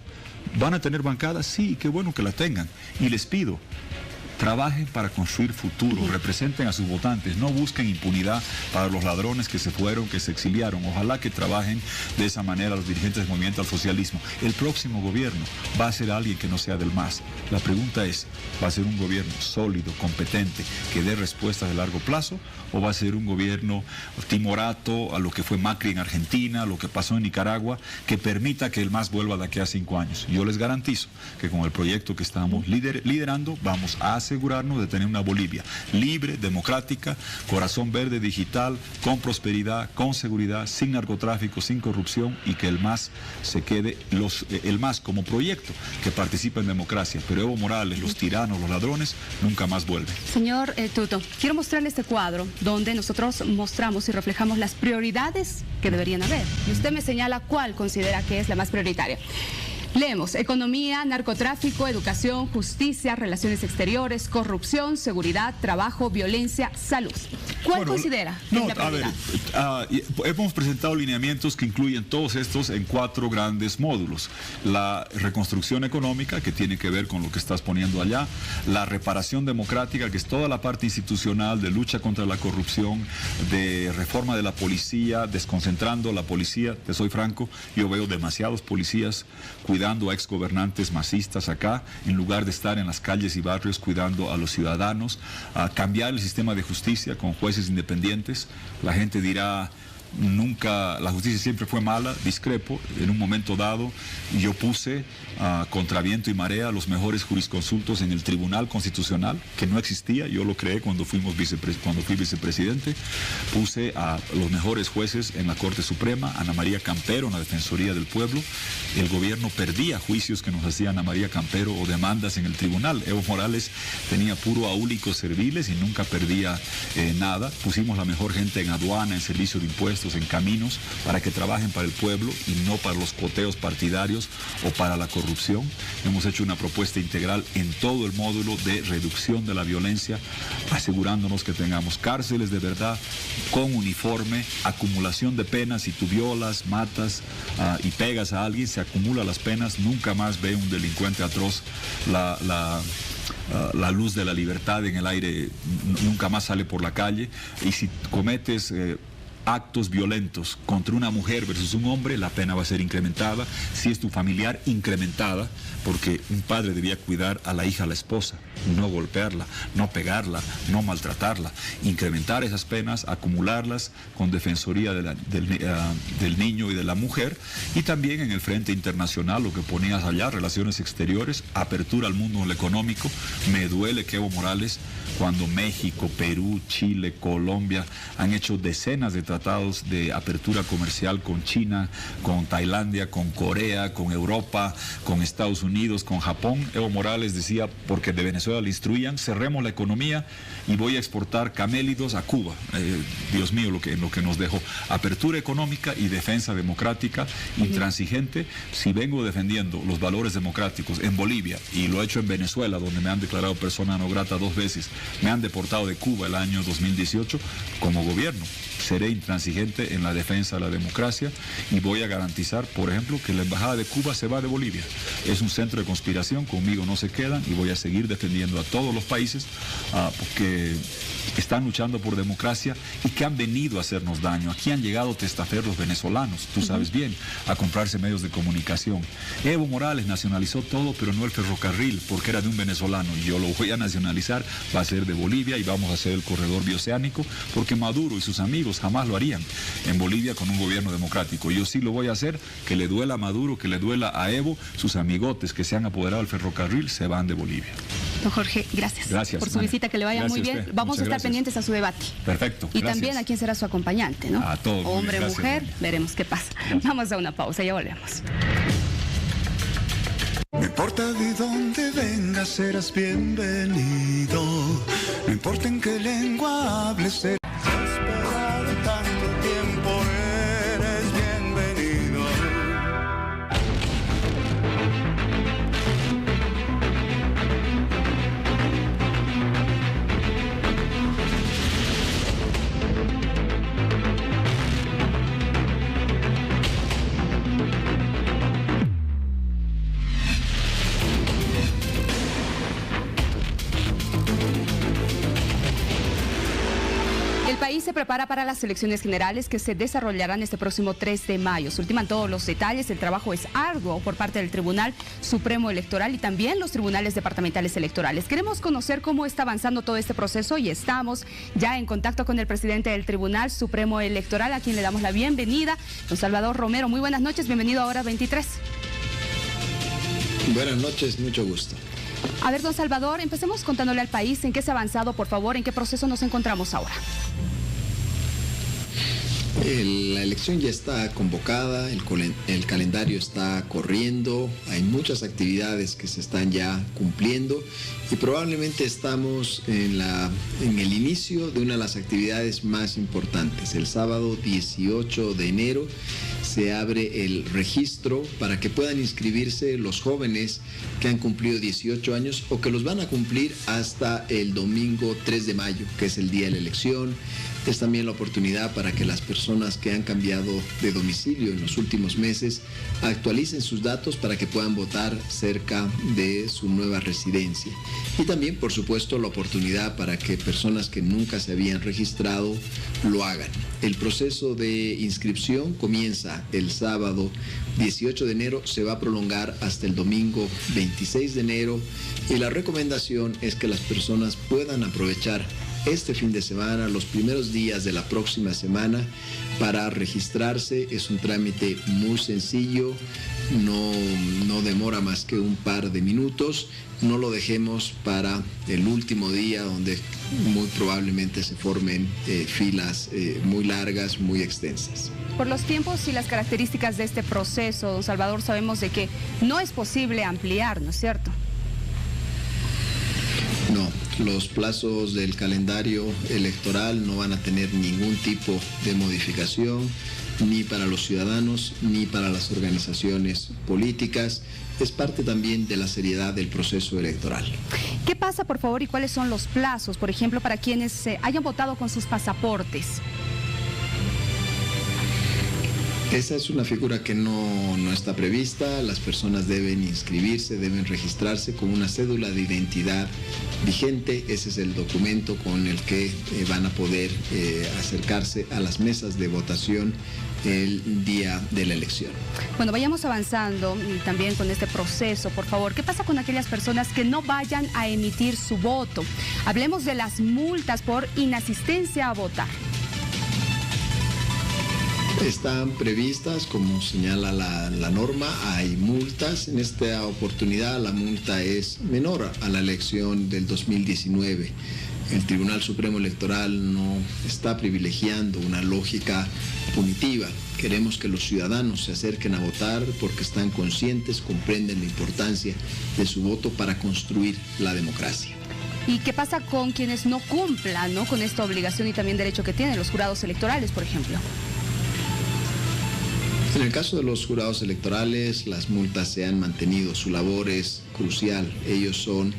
¿Van a tener bancada? Sí, qué bueno que la tengan. Y les pido, trabajen para construir futuro, representen a sus votantes, no busquen impunidad para los ladrones que se fueron, que se exiliaron. Ojalá que trabajen de esa manera los dirigentes del movimiento al socialismo. El próximo gobierno va a ser alguien que no sea del MAS. La pregunta es, ¿va a ser un gobierno sólido, competente, que dé respuestas de largo plazo? ¿O va a ser un gobierno timorato a lo que fue Macri en Argentina, a lo que pasó en Nicaragua, que permita que el MAS vuelva de aquí a 5 años? Yo les garantizo que con el proyecto que estamos liderando vamos a asegurarnos de tener una Bolivia libre, democrática, corazón verde, digital, con prosperidad, con seguridad, sin narcotráfico, sin corrupción, y que el MAS se quede, el MAS como proyecto que participa en democracia, pero Evo Morales, los tiranos, los ladrones, nunca más vuelven. Señor Tuto, quiero mostrarle este cuadro donde nosotros mostramos y reflejamos las prioridades que deberían haber. Y usted me señala cuál considera que es la más prioritaria. Leemos: economía, narcotráfico, educación, justicia, relaciones exteriores, corrupción, seguridad, trabajo, violencia, salud. ¿Cuál considera que es la prioridad? A ver, hemos presentado lineamientos que incluyen todos estos en 4 grandes módulos. La reconstrucción económica, que tiene que ver con lo que estás poniendo allá. La reparación democrática, que es toda la parte institucional de lucha contra la corrupción, de reforma de la policía, desconcentrando la policía. Te soy franco, yo veo demasiados policías cuidando a exgobernantes masistas acá, en lugar de estar en las calles y barrios cuidando a los ciudadanos. A cambiar el sistema de justicia con jueces independientes. La gente dirá, nunca, la justicia siempre fue mala. Discrepo. En un momento dado yo puse contra viento y marea los mejores jurisconsultos en el Tribunal Constitucional, que no existía. Yo lo creé cuando fui vicepresidente. Puse a los mejores jueces en la Corte Suprema, Ana María Campero en la Defensoría del Pueblo. El gobierno perdía juicios que nos hacía Ana María Campero o demandas en el tribunal. Evo Morales tenía puro aúlicos serviles y nunca perdía nada. Pusimos la mejor gente en aduana, en servicio de impuestos, en caminos, para que trabajen para el pueblo y no para los coteos partidarios o para la corrupción. Hemos hecho una propuesta integral en todo el módulo de reducción de la violencia, asegurándonos que tengamos cárceles de verdad, con uniforme, acumulación de penas. Si tú violas, matas y pegas a alguien, se acumulan las penas, nunca más ve un delincuente atroz la luz de la libertad en el aire, nunca más sale por la calle. Y si cometes actos violentos contra una mujer versus un hombre, la pena va a ser incrementada. Si es tu familiar, incrementada, porque un padre debía cuidar a la hija, a la esposa, no golpearla, no pegarla, no maltratarla. Incrementar esas penas, acumularlas con defensoría del niño y de la mujer, y también en el frente internacional, lo que ponías allá, relaciones exteriores, apertura al mundo en lo económico. Me duele que Evo Morales, cuando México, Perú, Chile, Colombia han hecho decenas de tratados de apertura comercial con China, con Tailandia, con Corea, con Europa, con Estados Unidos, con Japón. Evo Morales decía, porque de Venezuela le instruían, cerremos la economía y voy a exportar camélidos a Cuba. Dios mío, lo que nos dejó. Apertura económica y defensa democrática intransigente. Si vengo defendiendo los valores democráticos en Bolivia, y lo he hecho en Venezuela, donde me han declarado persona no grata 2 veces, me han deportado de Cuba el año 2018, como gobierno seré intransigente en la defensa de la democracia y voy a garantizar, por ejemplo, que la embajada de Cuba se va de Bolivia. Es un centro de conspiración, conmigo no se quedan, y voy a seguir defendiendo a todos los países porque están luchando por democracia y que han venido a hacernos daño. Aquí han llegado testaferros venezolanos, tú sabes bien, a comprarse medios de comunicación. Evo Morales nacionalizó todo, pero no el ferrocarril, porque era de un venezolano. Yo lo voy a nacionalizar, va a ser de Bolivia y vamos a hacer el corredor bioceánico, porque Maduro y sus amigos jamás lo harían en Bolivia con un gobierno democrático. Yo sí lo voy a hacer, que le duela a Maduro, que le duela a Evo, sus amigotes que se han apoderado del ferrocarril se van de Bolivia. Don Jorge, gracias por su visita, que le vaya muy bien. Vamos a estar pendientes a su debate. Perfecto. Y también a quién será su acompañante, ¿no? A todos. Hombre, mujer, veremos qué pasa. Gracias. Vamos a una pausa, ya volvemos. No importa de dónde vengas, serás bienvenido. No importa en qué lengua hables, serás esperado tanto tiempo, eres bienvenido. El país se prepara para las elecciones generales que se desarrollarán este próximo 3 de mayo. Se ultiman todos los detalles, el trabajo es arduo por parte del Tribunal Supremo Electoral y también los tribunales departamentales electorales. Queremos conocer cómo está avanzando todo este proceso y estamos ya en contacto con el presidente del Tribunal Supremo Electoral, a quien le damos la bienvenida, don Salvador Romero. Muy buenas noches, bienvenido a Hora 23. Buenas noches, mucho gusto. A ver, don Salvador, empecemos contándole al país en qué se ha avanzado, por favor, en qué proceso nos encontramos ahora. La elección ya está convocada, el calendario está corriendo, hay muchas actividades que se están ya cumpliendo y probablemente estamos en el inicio de una de las actividades más importantes. El sábado 18 de enero se abre el registro para que puedan inscribirse los jóvenes que han cumplido 18 años o que los van a cumplir hasta el domingo 3 de mayo, que es el día de la elección. Es también la oportunidad para que las personas que han cambiado de domicilio en los últimos meses actualicen sus datos para que puedan votar cerca de su nueva residencia. Y también, por supuesto, la oportunidad para que personas que nunca se habían registrado lo hagan. El proceso de inscripción comienza el sábado 18 de enero, se va a prolongar hasta el domingo 26 de enero y la recomendación es que las personas puedan aprovechar este fin de semana, los primeros días de la próxima semana, para registrarse. Es un trámite muy sencillo, no demora más que un par de minutos. No lo dejemos para el último día, donde muy probablemente se formen filas muy largas, muy extensas. Por los tiempos y las características de este proceso, don Salvador, sabemos de que no es posible ampliar, ¿no es cierto? No, los plazos del calendario electoral no van a tener ningún tipo de modificación, ni para los ciudadanos, ni para las organizaciones políticas. Es parte también de la seriedad del proceso electoral. ¿Qué pasa, por favor, y cuáles son los plazos, por ejemplo, para quienes hayan votado con sus pasaportes? Esa es una figura que no está prevista. Las personas deben inscribirse, deben registrarse con una cédula de identidad vigente. Ese es el documento con el que van a poder acercarse a las mesas de votación el día de la elección. Bueno, vayamos avanzando también con este proceso, por favor. ¿Qué pasa con aquellas personas que no vayan a emitir su voto? Hablemos de las multas por inasistencia a votar. Están previstas, como señala la norma, hay multas. En esta oportunidad la multa es menor a la elección del 2019. El Tribunal Supremo Electoral no está privilegiando una lógica punitiva. Queremos que los ciudadanos se acerquen a votar porque están conscientes, comprenden la importancia de su voto para construir la democracia. ¿Y qué pasa con quienes no cumplan, ¿no?, con esta obligación y también derecho que tienen los jurados electorales, por ejemplo? En el caso de los jurados electorales, las multas se han mantenido. Su labor es crucial. Ellos son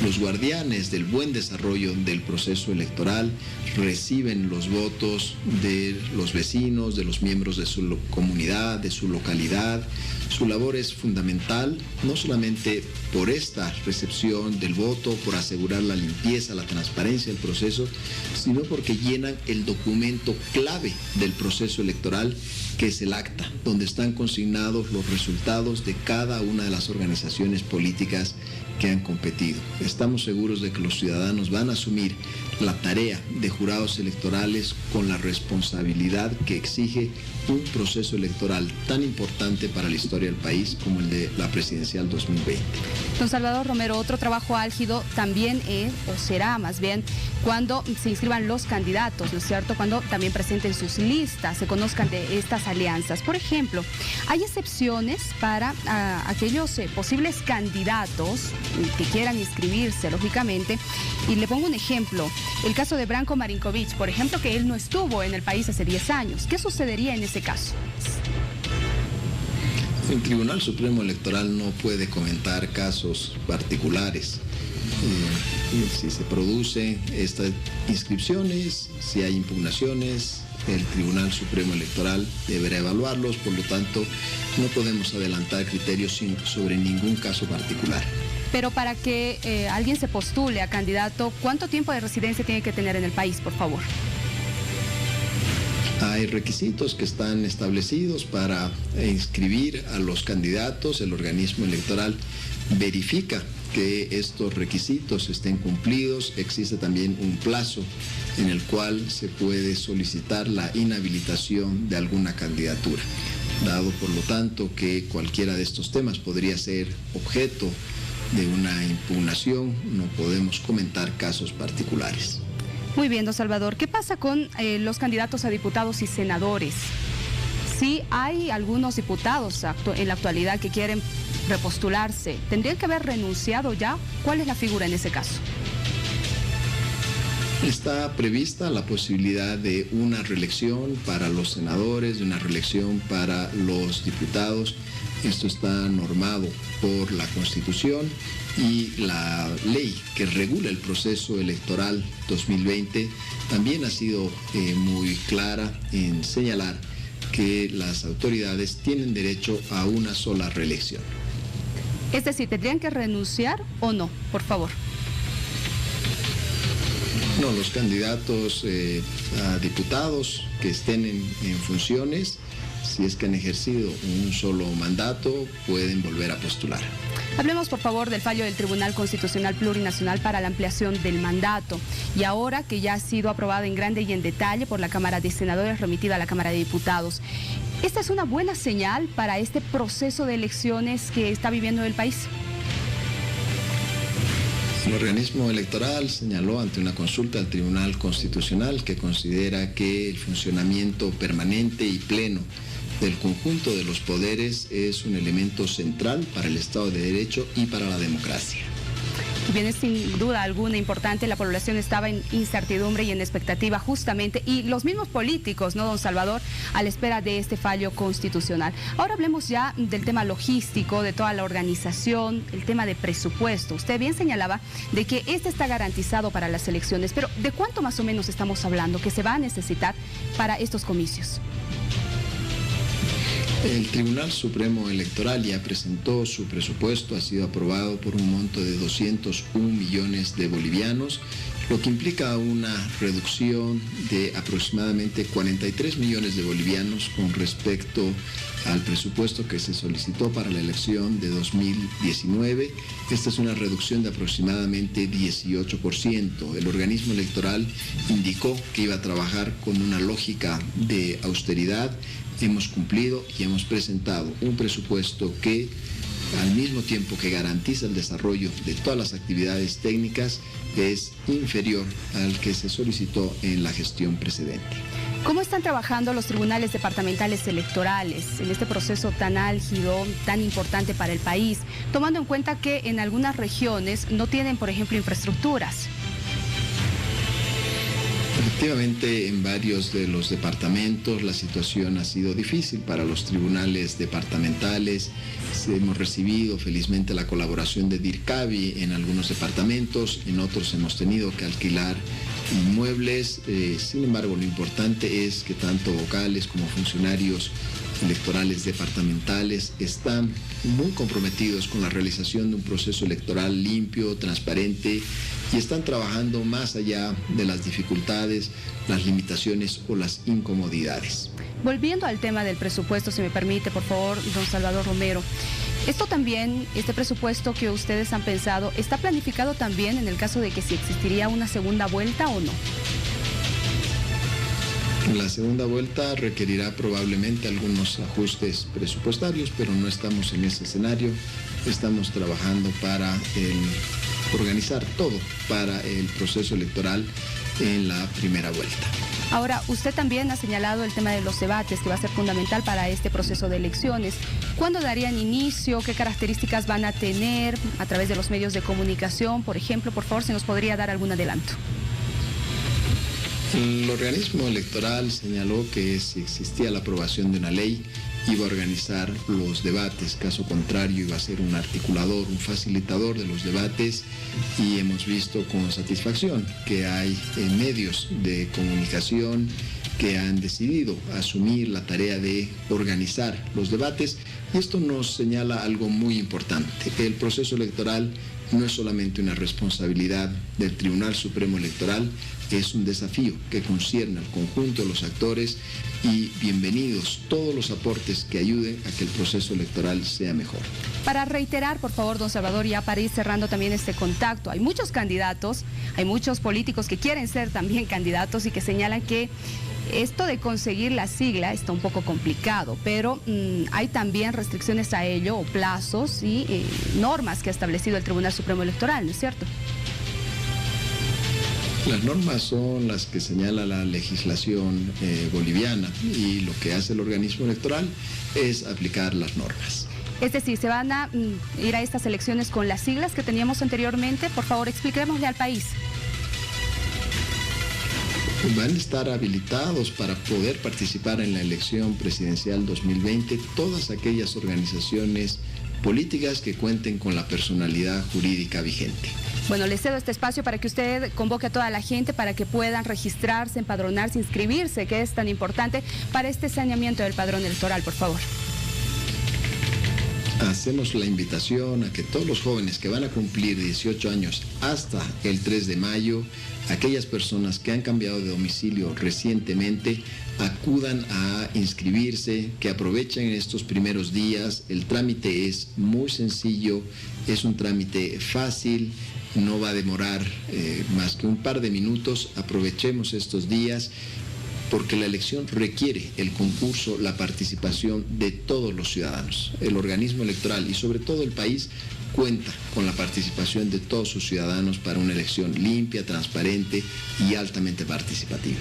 los guardianes del buen desarrollo del proceso electoral, reciben los votos de los vecinos, de los miembros de su comunidad, de su localidad. Su labor es fundamental, no solamente por esta recepción del voto, por asegurar la limpieza, la transparencia del proceso, sino porque llenan el documento clave del proceso electoral, que es el acta, donde están consignados los resultados de cada una de las organizaciones políticas que han competido. Estamos seguros de que los ciudadanos van a asumir la tarea de jurados electorales con la responsabilidad que exige un proceso electoral tan importante para la historia del país como el de la presidencial 2020. Don Salvador Romero, otro trabajo álgido también es, o será más bien, cuando se inscriban los candidatos, ¿no es cierto?, cuando también presenten sus listas, se conozcan de estas alianzas. Por ejemplo, hay excepciones para aquellos posibles candidatos que quieran inscribirse, lógicamente, y le pongo un ejemplo, el caso de Branko Marinkovic, por ejemplo, que él no estuvo en el país hace 10 años. ¿Qué sucedería en ese caso? El Tribunal Supremo Electoral no puede comentar casos particulares. Si se producen estas inscripciones, si hay impugnaciones, el Tribunal Supremo Electoral deberá evaluarlos, por lo tanto, no podemos adelantar criterios sobre ningún caso particular. Pero para que alguien se postule a candidato, ¿cuánto tiempo de residencia tiene que tener en el país, por favor? Hay requisitos que están establecidos para inscribir a los candidatos. El organismo electoral verifica que estos requisitos estén cumplidos. Existe también un plazo en el cual se puede solicitar la inhabilitación de alguna candidatura. Dado por lo tanto que cualquiera de estos temas podría ser objeto de una impugnación, no podemos comentar casos particulares. Muy bien, don Salvador. ¿Qué pasa con los candidatos a diputados y senadores? Sí, hay algunos diputados en la actualidad que quieren repostularse. ¿Tendrían que haber renunciado ya? ¿Cuál es la figura en ese caso? Está prevista la posibilidad de una reelección para los senadores, de una reelección para los diputados. Esto está normado por la Constitución y la ley que regula el proceso electoral 2020 también ha sido muy clara en señalar que las autoridades tienen derecho a una sola reelección. Es decir, ¿tendrían que renunciar o no? Por favor. No, los candidatos a diputados que estén en funciones, si es que han ejercido un solo mandato, pueden volver a postular. Hablemos, por favor, del fallo del Tribunal Constitucional Plurinacional para la ampliación del mandato. Y ahora que ya ha sido aprobado en grande y en detalle por la Cámara de Senadores, remitida a la Cámara de Diputados. ¿Esta es una buena señal para este proceso de elecciones que está viviendo el país? El organismo electoral señaló ante una consulta al Tribunal Constitucional que considera que el funcionamiento permanente y pleno del conjunto de los poderes es un elemento central para el Estado de Derecho y para la democracia. Bien, es sin duda alguna importante, la población estaba en incertidumbre y en expectativa justamente, y los mismos políticos, ¿no, don Salvador?, a la espera de este fallo constitucional. Ahora hablemos ya del tema logístico, de toda la organización, el tema de presupuesto. Usted bien señalaba de que este está garantizado para las elecciones, pero ¿de cuánto más o menos estamos hablando que se va a necesitar para estos comicios? El Tribunal Supremo Electoral ya presentó su presupuesto, ha sido aprobado por un monto de 201 millones de bolivianos. lo que implica una reducción de aproximadamente 43 millones de bolivianos con respecto al presupuesto que se solicitó para la elección de 2019. Esta es una reducción de aproximadamente 18%. El organismo electoral indicó que iba a trabajar con una lógica de austeridad. Hemos cumplido y hemos presentado un presupuesto que, al mismo tiempo que garantiza el desarrollo de todas las actividades técnicas, es inferior al que se solicitó en la gestión precedente. ¿Cómo están trabajando los tribunales departamentales electorales en este proceso tan álgido, tan importante para el país, tomando en cuenta que en algunas regiones no tienen, por ejemplo, infraestructuras? Efectivamente, en varios de los departamentos la situación ha sido difícil para los tribunales departamentales. Hemos recibido felizmente la colaboración de DIRCABI en algunos departamentos, en otros hemos tenido que alquilar inmuebles. Sin embargo, lo importante es que tanto vocales como funcionarios electorales departamentales están muy comprometidos con la realización de un proceso electoral limpio, transparente, y están trabajando más allá de las dificultades, las limitaciones o las incomodidades. Volviendo al tema del presupuesto, si me permite, por favor, don Salvador Romero. Esto también, este presupuesto que ustedes han pensado, ¿está planificado también en el caso de que si existiría una segunda vuelta o no? La segunda vuelta requerirá probablemente algunos ajustes presupuestarios, pero no estamos en ese escenario. Estamos trabajando para organizar todo para el proceso electoral en la primera vuelta. Ahora, usted también ha señalado el tema de los debates, que va a ser fundamental para este proceso de elecciones. ¿Cuándo darían inicio? ¿Qué características van a tener a través de los medios de comunicación? Por ejemplo, por favor, si nos podría dar algún adelanto. El organismo electoral señaló que si existía la aprobación de una ley, iba a organizar los debates. Caso contrario, iba a ser un articulador, un facilitador de los debates, y hemos visto con satisfacción que hay medios de comunicación que han decidido asumir la tarea de organizar los debates, y esto nos señala algo muy importante, que el proceso electoral no es solamente una responsabilidad del Tribunal Supremo Electoral, es un desafío que concierne al conjunto de los actores, y bienvenidos todos los aportes que ayuden a que el proceso electoral sea mejor. Para reiterar, por favor, don Salvador, ya para ir cerrando también este contacto, hay muchos candidatos, hay muchos políticos que quieren ser también candidatos y que señalan que esto de conseguir la sigla está un poco complicado, pero hay también restricciones a ello, o plazos y normas que ha establecido el Tribunal Supremo Electoral, ¿no es cierto? Las normas son las que señala la legislación boliviana, y lo que hace el organismo electoral es aplicar las normas. Es decir, ¿se van a ir a estas elecciones con las siglas que teníamos anteriormente? Por favor, expliquémosle al país. Van a estar habilitados para poder participar en la elección presidencial 2020 todas aquellas organizaciones políticas que cuenten con la personalidad jurídica vigente. Bueno, le cedo este espacio para que usted convoque a toda la gente para que puedan registrarse, empadronarse, inscribirse, que es tan importante para este saneamiento del padrón electoral, por favor. Hacemos la invitación a que todos los jóvenes que van a cumplir 18 años hasta el 3 de mayo, aquellas personas que han cambiado de domicilio recientemente, acudan a inscribirse, que aprovechen estos primeros días. El trámite es muy sencillo, es un trámite fácil, no va a demorar más que un par de minutos. Aprovechemos estos días, porque la elección requiere el concurso, la participación de todos los ciudadanos. El organismo electoral y sobre todo el país cuenta con la participación de todos sus ciudadanos para una elección limpia, transparente y altamente participativa.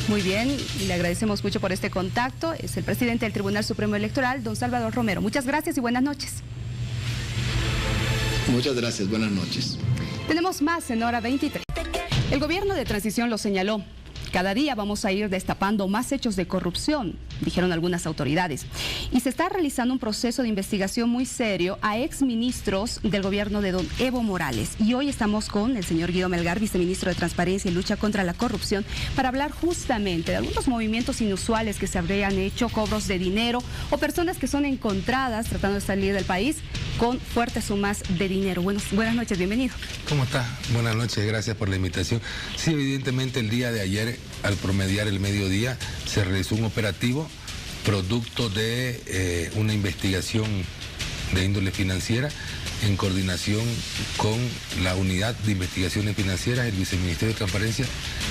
Muy bien, le agradecemos mucho por este contacto. Es el presidente del Tribunal Supremo Electoral, don Salvador Romero. Muchas gracias y buenas noches. Muchas gracias, buenas noches. Tenemos más en Hora 23. El gobierno de transición lo señaló. Cada día vamos a ir destapando más hechos de corrupción, dijeron algunas autoridades. Y se está realizando un proceso de investigación muy serio a exministros del gobierno de don Evo Morales. Y hoy estamos con el señor Guido Melgar, viceministro de Transparencia y Lucha contra la Corrupción, para hablar justamente de algunos movimientos inusuales que se habrían hecho, cobros de dinero o personas que son encontradas tratando de salir del país con fuertes sumas de dinero. Buenas noches, bienvenido. ¿Cómo está? Buenas noches, gracias por la invitación. Sí, evidentemente el día de ayer, al promediar el mediodía, se realizó un operativo producto de una investigación de índole financiera en coordinación con la Unidad de Investigaciones Financieras, el Viceministerio de Transparencia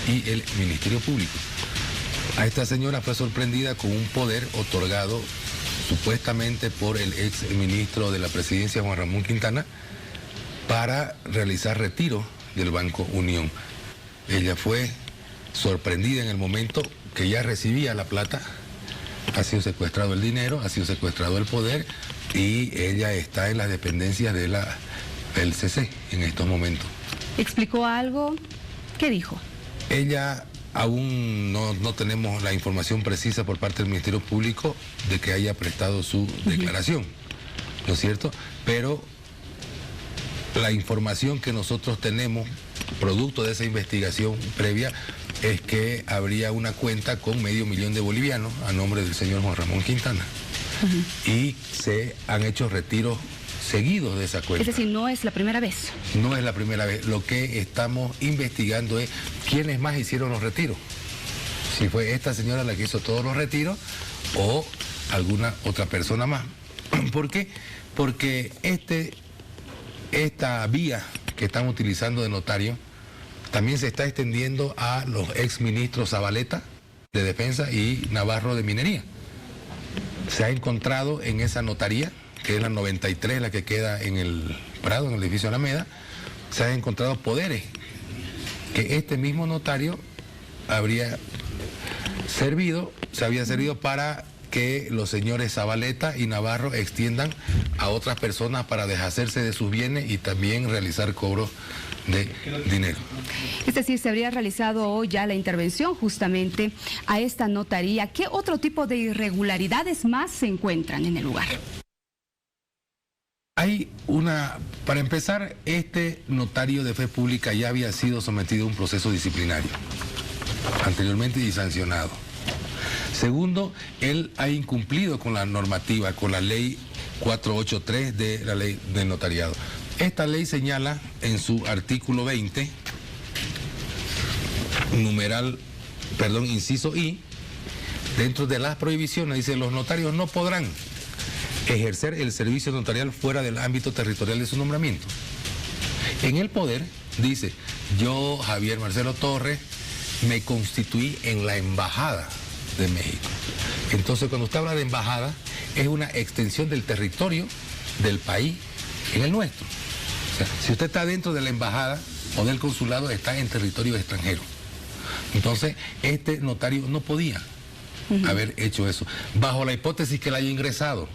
y el Ministerio Público. A esta señora fue sorprendida con un poder otorgado supuestamente por el ex ministro de la Presidencia, Juan Ramón Quintana, para realizar retiro del Banco Unión. Ella fue sorprendida en el momento que ya recibía la plata, ha sido secuestrado el dinero, ha sido secuestrado el poder y ella está en las dependencias de del CC en estos momentos. ¿Explicó algo? ¿Qué dijo? Ella aún no tenemos la información precisa por parte del Ministerio Público de que haya prestado su declaración, ¿no es cierto? Pero la información que nosotros tenemos, producto de esa investigación previa, es que habría una cuenta con $500,000 de bolivianos a nombre del señor Juan Ramón Quintana. Y se han hecho retiros seguidos de esa cuenta. Es decir, no es la primera vez. No es la primera vez. Lo que estamos investigando es quiénes más hicieron los retiros. Si fue esta señora la que hizo todos los retiros o alguna otra persona más. ¿Por qué? Porque esta vía que están utilizando de notario también se está extendiendo a los exministros Zabaleta de Defensa y Navarro de Minería. Se ha encontrado en esa notaría, que es la 93, la que queda en el Prado, en el edificio Alameda, se han encontrado poderes que este mismo notario se había servido para que los señores Zabaleta y Navarro extiendan a otras personas para deshacerse de sus bienes y también realizar cobros de dinero. Es decir, se habría realizado hoy ya la intervención justamente a esta notaría. ¿Qué otro tipo de irregularidades más se encuentran en el lugar? Hay para empezar, este notario de fe pública ya había sido sometido a un proceso disciplinario anteriormente y sancionado. Segundo, él ha incumplido con la normativa, con la ley 483 de la ley del notariado. Esta ley señala en su artículo 20, inciso I, dentro de las prohibiciones, dice: los notarios no podrán ejercer el servicio notarial fuera del ámbito territorial de su nombramiento. En el poder dice: yo, Javier Marcelo Torres, me constituí en la Embajada de México. Entonces, cuando usted habla de embajada, es una extensión del territorio del país en el nuestro. O sea, si usted está dentro de la embajada o del consulado, está en territorio extranjero. Entonces, este notario no podía haber hecho eso, bajo la hipótesis que él haya ingresado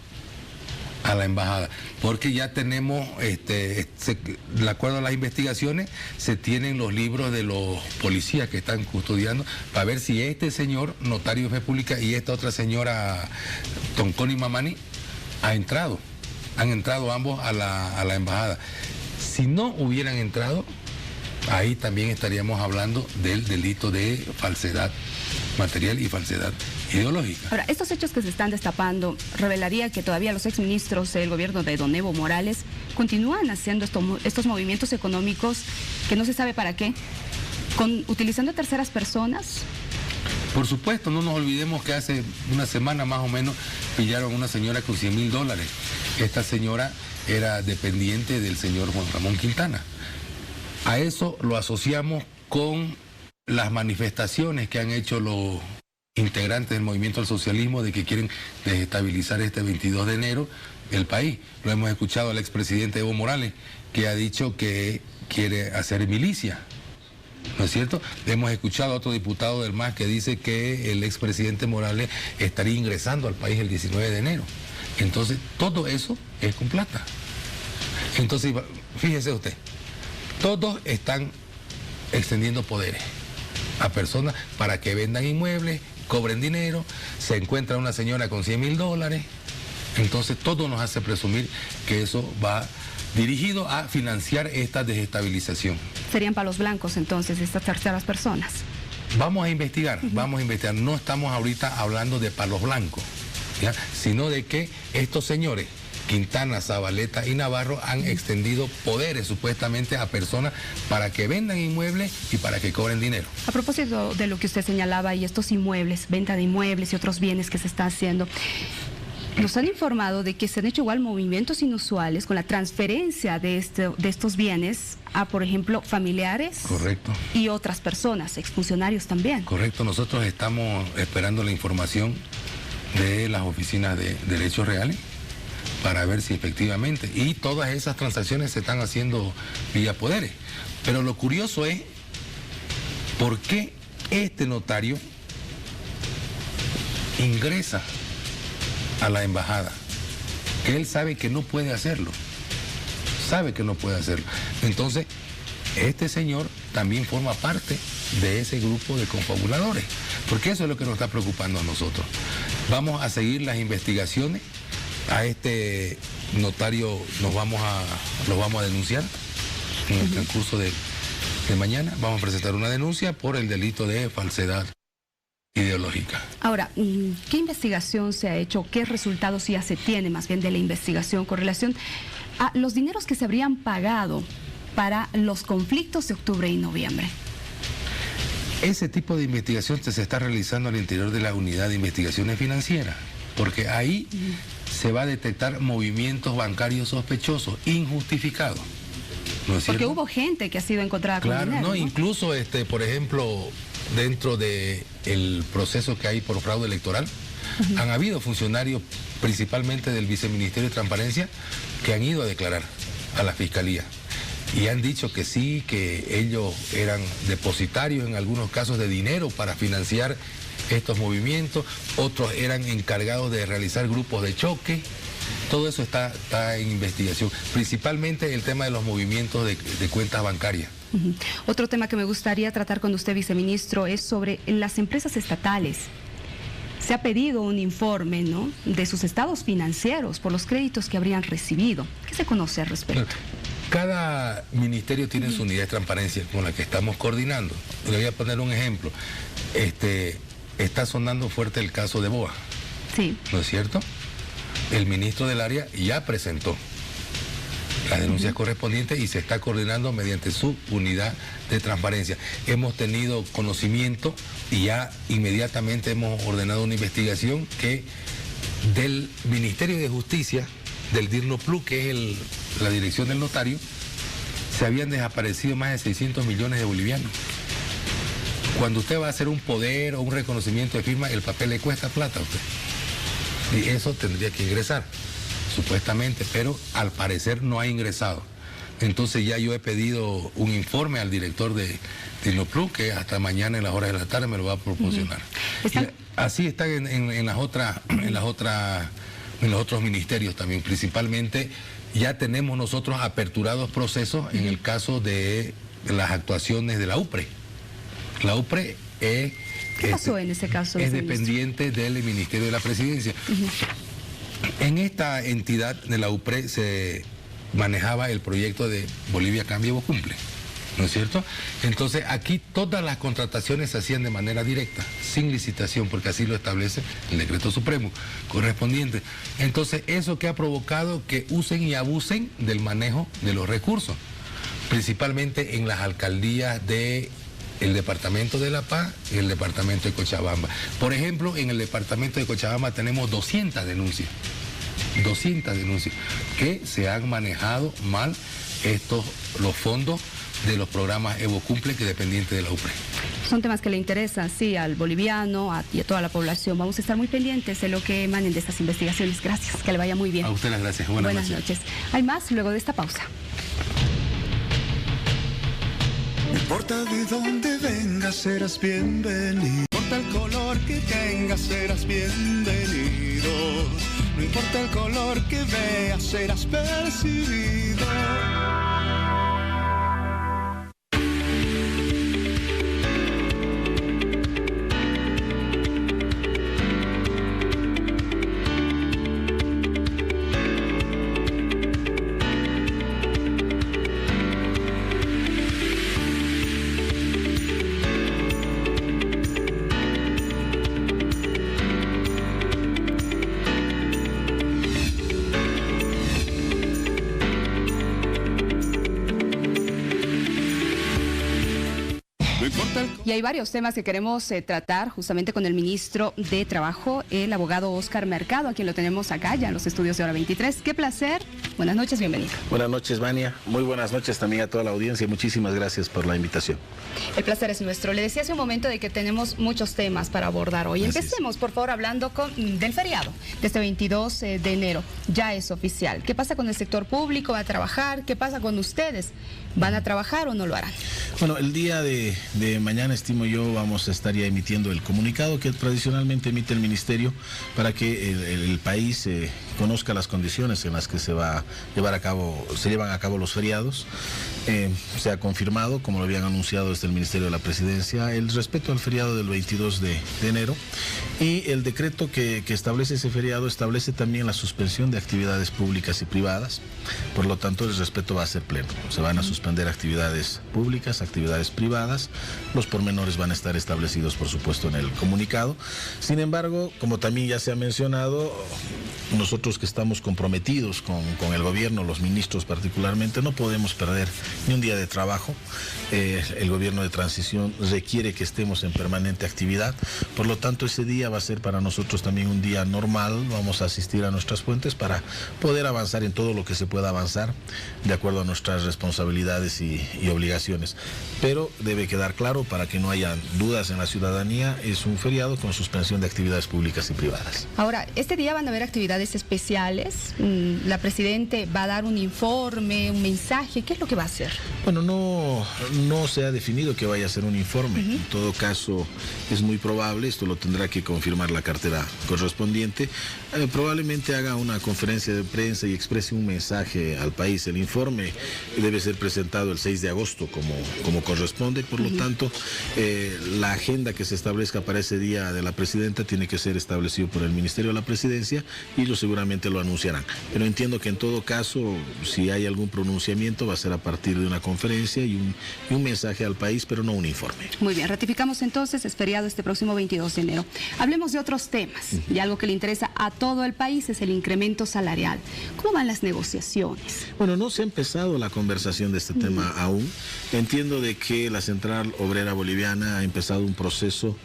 a la embajada, porque ya tenemos, de acuerdo a las investigaciones, se tienen los libros de los policías que están custodiando para ver si este señor notario de fe pública y esta otra señora Tonconi Mamani han entrado ambos a la embajada. Si no hubieran entrado, ahí también estaríamos hablando del delito de falsedad material y falsedad ideológica. Ahora, estos hechos que se están destapando revelaría que todavía los exministros del gobierno de don Evo Morales continúan haciendo estos movimientos económicos que no se sabe para qué, utilizando terceras personas. Por supuesto, no nos olvidemos que hace una semana más o menos pillaron a una señora con $100,000. Esta señora era dependiente del señor Juan Ramón Quintana. A eso lo asociamos con las manifestaciones que han hecho los integrantes del movimiento al socialismo de que quieren desestabilizar este 22 de enero el país. Lo hemos escuchado al expresidente Evo Morales, que ha dicho que quiere hacer milicia, ¿no es cierto? Hemos escuchado a otro diputado del MAS que dice que el expresidente Morales estaría ingresando al país el 19 de enero. Entonces, todo eso es con plata. Entonces, fíjese usted, todos están extendiendo poderes. a personas para que vendan inmuebles, cobren dinero, se encuentra una señora con $100,000, entonces todo nos hace presumir que eso va dirigido a financiar esta desestabilización. Serían palos blancos entonces estas terceras personas. Vamos a investigar, no estamos ahorita hablando de palos blancos, ¿ya? Sino de que estos señores, Quintana, Zabaleta y Navarro, han extendido poderes supuestamente a personas para que vendan inmuebles y para que cobren dinero. A propósito de lo que usted señalaba y estos inmuebles, venta de inmuebles y otros bienes que se está haciendo, nos han informado de que se han hecho igual movimientos inusuales con la transferencia de estos bienes a, por ejemplo, familiares. Correcto. Y otras personas, exfuncionarios también. Correcto, nosotros estamos esperando la información de las oficinas de derechos reales para ver si efectivamente, y todas esas transacciones se están haciendo vía poderes. Pero lo curioso es por qué este notario ingresa a la embajada, que él sabe que no puede hacerlo, Entonces, este señor también forma parte de ese grupo de confabuladores, porque eso es lo que nos está preocupando a nosotros. Vamos a seguir las investigaciones. A este notario lo vamos a denunciar en el transcurso de mañana. Vamos a presentar una denuncia por el delito de falsedad ideológica. Ahora, ¿qué investigación se ha hecho? ¿Qué resultados ya se tiene más bien de la investigación con relación a los dineros que se habrían pagado para los conflictos de octubre y noviembre? Ese tipo de investigación se está realizando al interior de la unidad de investigaciones financieras, porque ahí se va a detectar movimientos bancarios sospechosos, injustificados. ¿No es cierto? Porque hubo gente que ha sido encontrada con dinero, ¿no? Incluso, por ejemplo, dentro del proceso que hay por fraude electoral, han habido funcionarios, principalmente del Viceministerio de Transparencia, que han ido a declarar a la Fiscalía. Y han dicho que sí, que ellos eran depositarios en algunos casos de dinero para financiar estos movimientos, otros eran encargados de realizar grupos de choque. Todo eso está en investigación, principalmente el tema de los movimientos de cuentas bancarias. Otro tema que me gustaría tratar con usted, viceministro, es sobre las empresas estatales. Se ha pedido un informe, ¿no?, de sus estados financieros por los créditos que habrían recibido. ¿Qué se conoce al respecto? Cada ministerio tiene su unidad de transparencia con la que estamos coordinando. Le voy a poner un ejemplo. Está sonando fuerte el caso de BOA. Sí. ¿No es cierto? El ministro del área ya presentó las denuncias correspondientes y se está coordinando mediante su unidad de transparencia. Hemos tenido conocimiento y ya inmediatamente hemos ordenado una investigación que del Ministerio de Justicia, del DIRNOPLU, que es la dirección del notario, se habían desaparecido más de 600 millones de bolivianos. Cuando usted va a hacer un poder o un reconocimiento de firma, el papel le cuesta plata a usted. Y eso tendría que ingresar, supuestamente, pero al parecer no ha ingresado. Entonces ya yo he pedido un informe al director de DIRNOPLU, que hasta mañana en las horas de la tarde me lo va a proporcionar. Así está en los otros ministerios también. Principalmente ya tenemos nosotros aperturados procesos en el caso de las actuaciones de la UPRE. La UPRE es... ¿Qué pasó en ese caso? Es dependiente del Ministerio de la Presidencia. En esta entidad de la UPRE se manejaba el proyecto de Bolivia Cambia o Cumple, ¿no es cierto? Entonces aquí todas las contrataciones se hacían de manera directa, sin licitación, porque así lo establece el decreto supremo correspondiente. Entonces eso que ha provocado que usen y abusen del manejo de los recursos, principalmente en las alcaldías del departamento de La Paz y el departamento de Cochabamba. Por ejemplo, en el departamento de Cochabamba tenemos 200 denuncias que se han manejado mal los fondos de los programas Evo Cumple, que es dependiente de la UPRE. Son temas que le interesan, sí, al boliviano y a toda la población. Vamos a estar muy pendientes de lo que emanen de estas investigaciones. Gracias, que le vaya muy bien. A usted las gracias. Buenas noches. Hay más luego de esta pausa. No importa de dónde vengas, serás bienvenido. No importa el color que tengas, serás bienvenido. No importa el color que veas, serás percibido. No importa el... Y hay varios temas que queremos tratar justamente con el ministro de Trabajo, el abogado Oscar Mercado, a quien lo tenemos acá ya en los estudios de Hora 23. Qué placer. Buenas noches, bienvenido. Buenas noches, Vania. Muy buenas noches también a toda la audiencia. Muchísimas gracias por la invitación. El placer es nuestro. Le decía hace un momento de que tenemos muchos temas para abordar hoy. Empecemos, por favor, hablando del feriado de este 22 de enero. Ya es oficial. ¿Qué pasa con el sector público? ¿Va a trabajar? ¿Qué pasa con ustedes? ¿Van a trabajar o no lo harán? Bueno, el día de mañana, estimo yo, vamos a estar ya emitiendo el comunicado que tradicionalmente emite el Ministerio para que el país conozca las condiciones en las que se llevan a cabo los feriados. Se ha confirmado, como lo habían anunciado desde el Ministerio de la Presidencia, el respeto al feriado del 22 de enero, y el decreto que establece ese feriado establece también la suspensión de actividades públicas y privadas. Por lo tanto, el respeto va a ser pleno. Se van a suspender actividades públicas, actividades privadas. Los pormenores van a estar establecidos, por supuesto, en el comunicado. Sin embargo, como también ya se ha mencionado, nosotros que estamos comprometidos con el gobierno, los ministros particularmente, no podemos perder ni un día de trabajo. El gobierno de transición requiere que estemos en permanente actividad. Por lo tanto, ese día va a ser para nosotros también un día normal. Vamos a asistir a nuestras fuentes para poder avanzar en todo lo que se pueda avanzar de acuerdo a nuestras responsabilidades y obligaciones. Pero debe quedar claro, para que no haya dudas en la ciudadanía, es un feriado con suspensión de actividades públicas y privadas. Ahora, este día van a haber actividades especiales. La Presidente va a dar un informe, un mensaje. ¿Qué es lo que va a hacer? Bueno, no se ha definido que vaya a ser un informe. En todo caso, es muy probable, esto lo tendrá que confirmar la cartera correspondiente, probablemente haga una conferencia de prensa y exprese un mensaje al país. El informe debe ser presentado el 6 de agosto como corresponde. Por lo tanto, la agenda que se establezca para ese día de la Presidenta tiene que ser establecido por el Ministerio de la Presidencia, y ellos seguramente lo anunciarán. Pero entiendo que en todo caso, si hay algún pronunciamiento, va a ser a partir de una conferencia y un mensaje al país, pero no un informe. Muy bien, ratificamos entonces, es feriado este próximo 22 de enero. Hablemos de otros temas, y algo que le interesa a todo el país es el incremento salarial. ¿Cómo van las negociaciones? Bueno, no se ha empezado la conversación de este tema aún. Entiendo de que la Central Obrera Boliviana ha empezado un proceso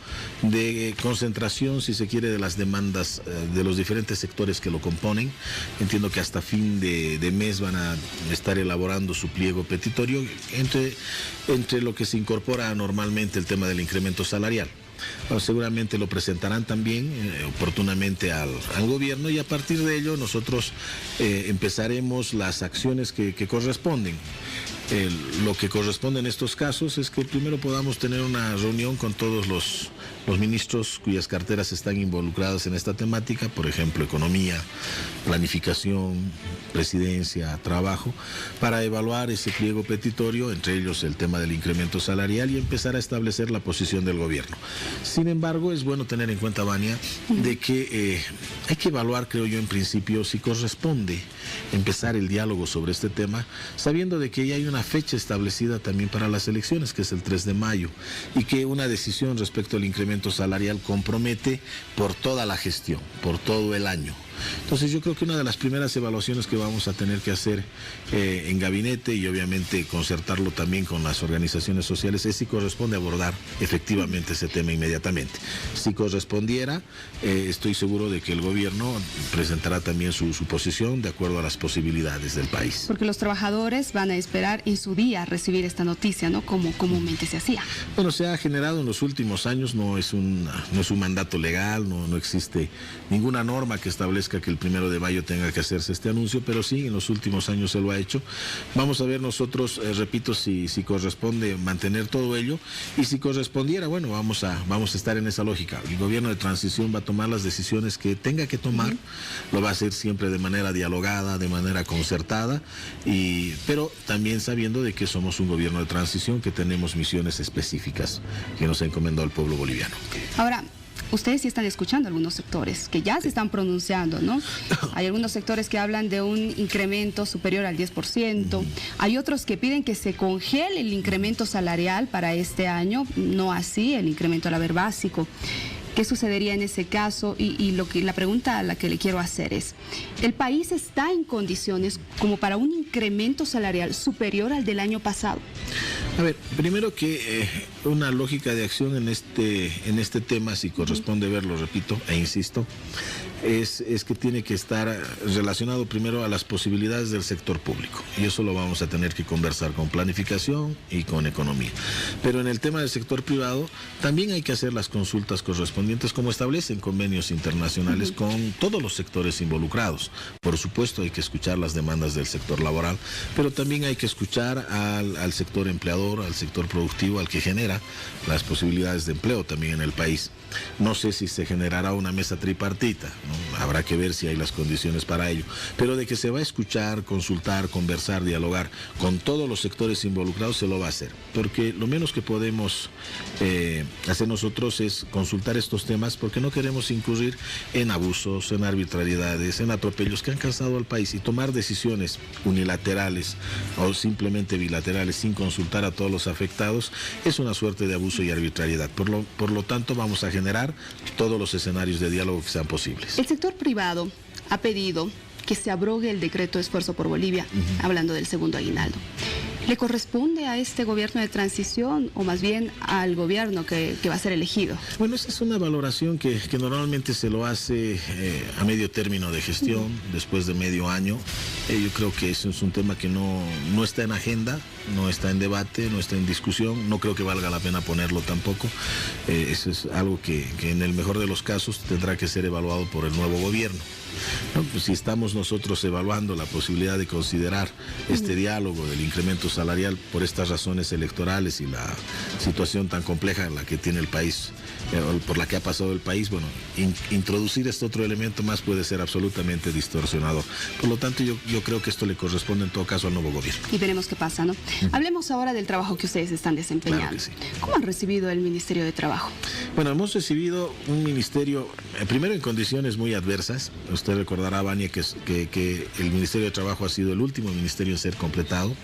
de concentración, si se quiere, de las demandas de los diferentes sectores que lo componen. Entiendo que hasta fin de mes van a estar elaborando su pliego petitorio, entre lo que se incorpora normalmente el tema del incremento salarial. Bueno, seguramente lo presentarán también oportunamente al gobierno, y a partir de ello nosotros empezaremos las acciones que corresponden. Lo que corresponde en estos casos es que primero podamos tener una reunión con todos los ministros cuyas carteras están involucradas en esta temática, por ejemplo, economía, planificación, presidencia, trabajo, para evaluar ese pliego petitorio, entre ellos el tema del incremento salarial, y empezar a establecer la posición del gobierno. Sin embargo, es bueno tener en cuenta, Vania, de que hay que evaluar, creo yo, en principio, si corresponde empezar el diálogo sobre este tema, sabiendo de que ya hay una fecha establecida también para las elecciones, que es el 3 de mayo, y que una decisión respecto al incremento salarial compromete por toda la gestión, por todo el año. Entonces yo creo que una de las primeras evaluaciones que vamos a tener que hacer en gabinete, y obviamente concertarlo también con las organizaciones sociales, es si corresponde abordar efectivamente ese tema inmediatamente. Si correspondiera, estoy seguro de que el gobierno presentará también su posición de acuerdo a las posibilidades del país. Porque los trabajadores van a esperar en su día recibir esta noticia, ¿no? Como comúnmente se hacía. Bueno, se ha generado en los últimos años, no es un mandato legal, no existe ninguna norma que establezca que el 1 de mayo tenga que hacerse este anuncio, pero sí, en los últimos años se lo ha hecho. Vamos a ver nosotros, repito, si corresponde mantener todo ello, y si correspondiera, bueno, vamos a estar en esa lógica. El gobierno de transición va a tomar las decisiones que tenga que tomar, lo va a hacer siempre de manera dialogada, de manera concertada, pero también sabiendo de que somos un gobierno de transición, que tenemos misiones específicas que nos ha encomendado el pueblo boliviano. Ahora, ustedes sí están escuchando algunos sectores que ya se están pronunciando, ¿no? Hay algunos sectores que hablan de un incremento superior al 10%. Hay otros que piden que se congele el incremento salarial para este año, no así el incremento al haber básico. ¿Qué sucedería en ese caso? Y la pregunta a la que le quiero hacer es, ¿el país está en condiciones como para un incremento incremento salarial superior al del año pasado? A ver, primero que una lógica de acción en este tema, si corresponde verlo, repito e insisto, es que tiene que estar relacionado primero a las posibilidades del sector público, y eso lo vamos a tener que conversar con planificación y con economía. Pero en el tema del sector privado también hay que hacer las consultas correspondientes como establecen convenios internacionales con todos los sectores involucrados. Por supuesto hay que escuchar las demandas del sector laboral, pero también hay que escuchar al sector empleador, al sector productivo, al que genera las posibilidades de empleo también en el país. No sé si se generará una mesa tripartita, ¿no? Habrá que ver si hay las condiciones para ello, pero de que se va a escuchar, consultar, conversar, dialogar con todos los sectores involucrados, se lo va a hacer, porque lo menos que podemos hacer nosotros es consultar estos temas, porque no queremos incurrir en abusos, en arbitrariedades, en atropellos que han cansado al país, y tomar decisiones unilaterales o simplemente bilaterales sin consultar a todos los afectados es una suerte de abuso y arbitrariedad. Por lo tanto, vamos a generar todos los escenarios de diálogo que sean posibles. El sector privado ha pedido que se abrogue el decreto de esfuerzo por Bolivia, hablando del segundo aguinaldo. ¿Le corresponde a este gobierno de transición o más bien al gobierno que va a ser elegido? Bueno, esa es una valoración que normalmente se lo hace a medio término de gestión, después de medio año. Yo creo que eso es un tema que no está en agenda, no está en debate, no está en discusión, no creo que valga la pena ponerlo tampoco. Eso es algo que en el mejor de los casos tendrá que ser evaluado por el nuevo gobierno. No, pues si estamos nosotros evaluando la posibilidad de considerar este diálogo del incremento salarial por estas razones electorales y la situación tan compleja en la que tiene el país, por la que ha pasado el país, bueno, introducir este otro elemento más puede ser absolutamente distorsionador. Por lo tanto, yo creo que esto le corresponde en todo caso al nuevo gobierno. Y veremos qué pasa, ¿no? Hablemos ahora del trabajo que ustedes están desempeñando. Claro que sí. ¿Cómo han recibido el Ministerio de Trabajo? Bueno, hemos recibido un ministerio, primero en condiciones muy adversas. Usted recordará, Vania, que el Ministerio de Trabajo ha sido el último ministerio en ser completado.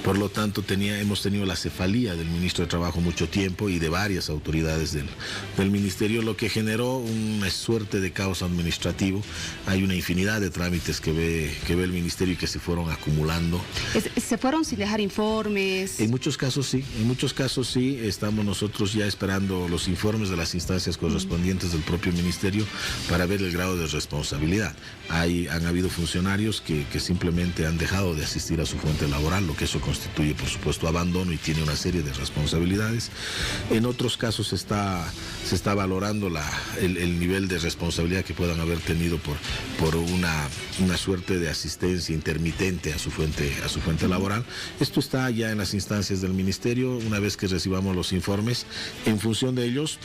Por lo tanto, hemos tenido la cefalía del ministro de Trabajo mucho tiempo y de varias autoridades del ministerio, lo que generó una suerte de caos administrativo. Hay una infinidad de trámites que ve el ministerio y que se fueron acumulando. ¿Se fueron sin dejar informes? En muchos casos sí, estamos nosotros ya esperando los informes de las instancias correspondientes del propio ministerio para ver el grado de responsabilidad. Han habido funcionarios que simplemente han dejado de asistir a su fuente laboral, lo que eso constituye, por supuesto, abandono y tiene una serie de responsabilidades. En otros casos se está valorando el nivel de responsabilidad que puedan haber tenido por una suerte de asistencia intermitente a su fuente laboral. Esto está ya en las instancias del ministerio. Una vez que recibamos los informes, en función de ellos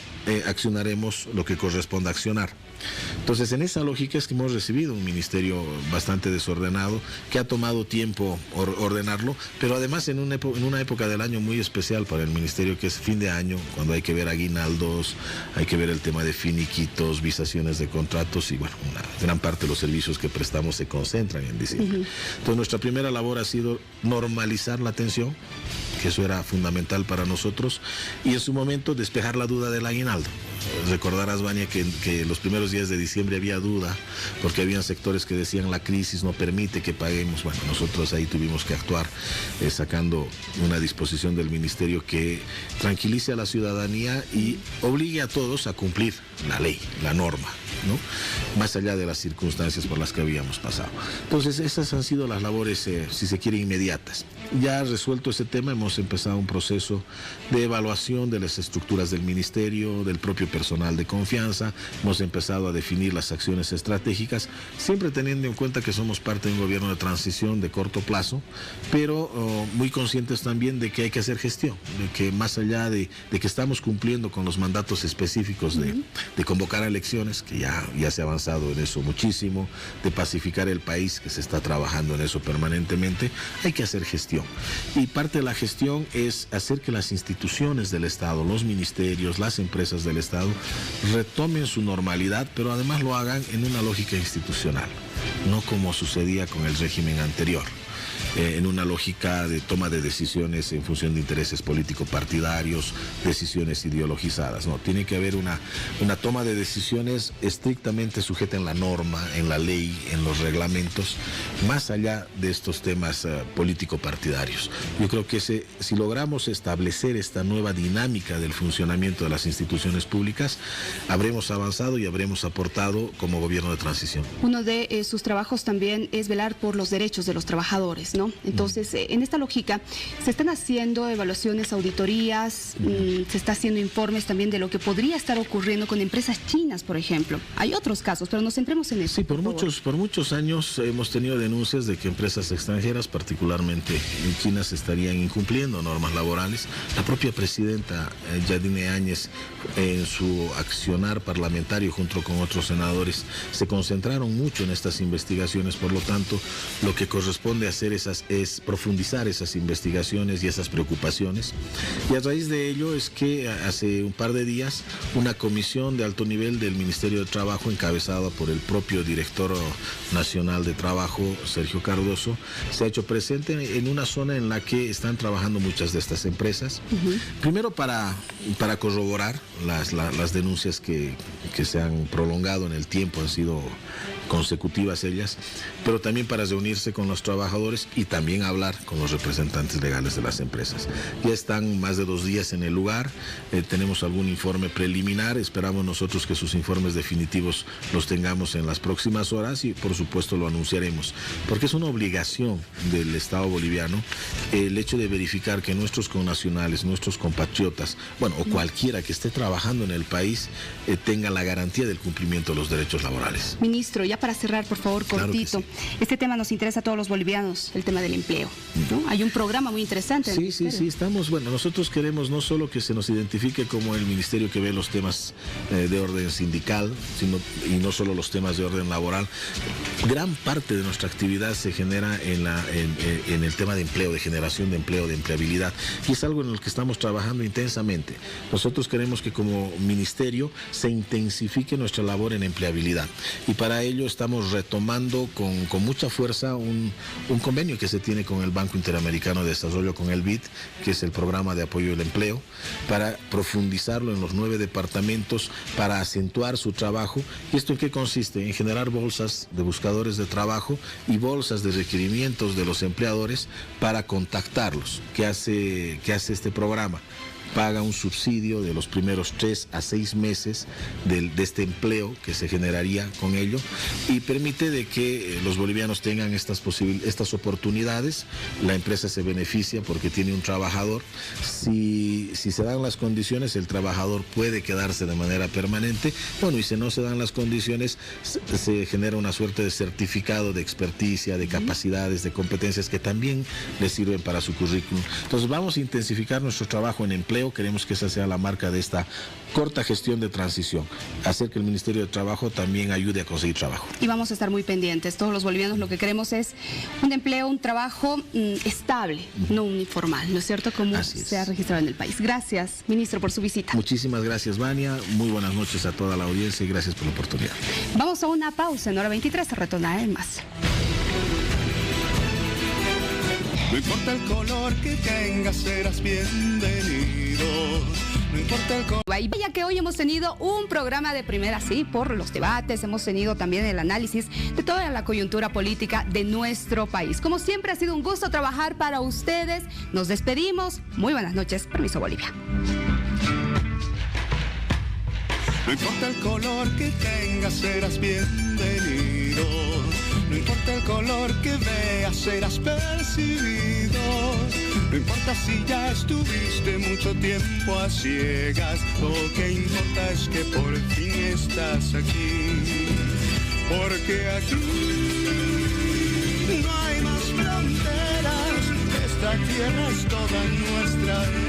accionaremos lo que corresponda accionar. Entonces, en esa lógica es que hemos recibido un ministerio bastante desordenado, que ha tomado tiempo ordenarlo, pero además en una época del año muy especial para el ministerio, que es fin de año, cuando hay que ver aguinaldos, hay que ver el tema de finiquitos, visaciones de contratos, y bueno, una gran parte de los servicios que prestamos se concentran en diciembre. Entonces, nuestra primera labor ha sido normalizar la atención, que eso era fundamental para nosotros, y en su momento despejar la duda del aguinaldo. Recordarás, Vania, que los primeros días de diciembre había duda, porque habían sectores que decían la crisis no permite que paguemos. Bueno, nosotros ahí tuvimos que actuar sacando una disposición del ministerio que tranquilice a la ciudadanía y obligue a todos a cumplir la ley, la norma, ¿no? Más allá de las circunstancias por las que habíamos pasado. Entonces, esas han sido las labores, si se quiere, inmediatas. Ya resuelto ese tema, hemos empezado un proceso de evaluación de las estructuras del ministerio, del propio personal de confianza. Hemos empezado a definir las acciones estratégicas, siempre teniendo en cuenta que somos parte de un gobierno de transición de corto plazo, pero muy conscientes también de que hay que hacer gestión, de que más allá de que estamos cumpliendo con los mandatos específicos de convocar a elecciones, que ya se ha avanzado en eso muchísimo, de pacificar el país, que se está trabajando en eso permanentemente, hay que hacer gestión. Y parte de la gestión es hacer que las instituciones del Estado, los ministerios, las empresas del Estado, retomen su normalidad, pero además lo hagan en una lógica institucional, no como sucedía con el régimen anterior. en una lógica de toma de decisiones en función de intereses político-partidarios, decisiones ideologizadas. No, tiene que haber una toma de decisiones estrictamente sujeta en la norma, en la ley, en los reglamentos, más allá de estos temas político-partidarios. Yo creo que si logramos establecer esta nueva dinámica del funcionamiento de las instituciones públicas, habremos avanzado y habremos aportado como gobierno de transición. Uno de sus trabajos también es velar por los derechos de los trabajadores, ¿no? Entonces, en esta lógica, se están haciendo evaluaciones, auditorías, se está haciendo informes también de lo que podría estar ocurriendo con empresas chinas, por ejemplo. Hay otros casos, pero nos centremos en eso. Sí, por muchos años hemos tenido denuncias de que empresas extranjeras, particularmente en China, se estarían incumpliendo normas laborales. La propia presidenta Yadine Áñez, en su accionar parlamentario junto con otros senadores, se concentraron mucho en estas investigaciones. Por lo tanto, lo que corresponde hacer es profundizar esas investigaciones y esas preocupaciones. Y a raíz de ello es que hace un par de días una comisión de alto nivel del Ministerio de Trabajo, encabezada por el propio director nacional de Trabajo, Sergio Cardoso, se ha hecho presente en una zona en la que están trabajando muchas de estas empresas. Primero para corroborar las denuncias que se han prolongado en el tiempo, han sido consecutivas ellas, pero también para reunirse con los trabajadores y también hablar con los representantes legales de las empresas. Ya están más de 2 días en el lugar, tenemos algún informe preliminar, esperamos nosotros que sus informes definitivos los tengamos en las próximas horas y por supuesto lo anunciaremos, porque es una obligación del Estado boliviano el hecho de verificar que nuestros connacionales, nuestros compatriotas, bueno, o cualquiera que esté trabajando en el país, tenga la garantía del cumplimiento de los derechos laborales. Ministro, ya para cerrar, por favor, cortito. Claro sí. Este tema nos interesa a todos los bolivianos, el tema del empleo, ¿no? Hay un programa muy interesante. Sí, estamos, nosotros queremos no solo que se nos identifique como el ministerio que ve los temas de orden sindical, y no solo los temas de orden laboral. Gran parte de nuestra actividad se genera en el tema de empleo, de generación de empleo, de empleabilidad, y es algo en el que estamos trabajando intensamente. Nosotros queremos que como ministerio se intensifique nuestra labor en empleabilidad, y para ello estamos retomando con mucha fuerza un convenio que se tiene con el Banco Interamericano de Desarrollo, con el BID, que es el programa de apoyo al empleo, para profundizarlo en los 9 departamentos, para acentuar su trabajo. ¿Y esto en qué consiste? En generar bolsas de buscadores de trabajo y bolsas de requerimientos de los empleadores para contactarlos. ¿Qué hace este programa? Paga un subsidio de los primeros 3 a 6 meses de este empleo que se generaría con ello, y permite de que los bolivianos tengan estas oportunidades. La empresa se beneficia porque tiene un trabajador. Si se dan las condiciones, el trabajador puede quedarse de manera permanente. Bueno, y si no se dan las condiciones, se genera una suerte de certificado de experticia, de capacidades, de competencias que también le sirven para su currículum. Entonces vamos a intensificar nuestro trabajo en empleo. Queremos que esa sea la marca de esta corta gestión de transición, hacer que el Ministerio de Trabajo también ayude a conseguir trabajo. Y vamos a estar muy pendientes. Todos los bolivianos lo que queremos es un empleo, un trabajo estable, no un informal, ¿no es cierto? Como se ha registrado en el país. Gracias, ministro, por su visita. Muchísimas gracias, Vania. Muy buenas noches a toda la audiencia y gracias por la oportunidad. Vamos a una pausa en hora 23, retornaré más. No importa el color que tengas, serás bienvenido. No importa el color. Vaya que hoy hemos tenido un programa de primera, sí, por los debates, hemos tenido también el análisis de toda la coyuntura política de nuestro país. Como siempre, ha sido un gusto trabajar para ustedes. Nos despedimos. Muy buenas noches. Permiso, Bolivia. No importa el color que tengas, serás bienvenido. No importa el color que veas, serás percibido. No importa si ya estuviste mucho tiempo a ciegas. Lo que importa es que por fin estás aquí. Porque aquí no hay más fronteras. Esta tierra es toda nuestra.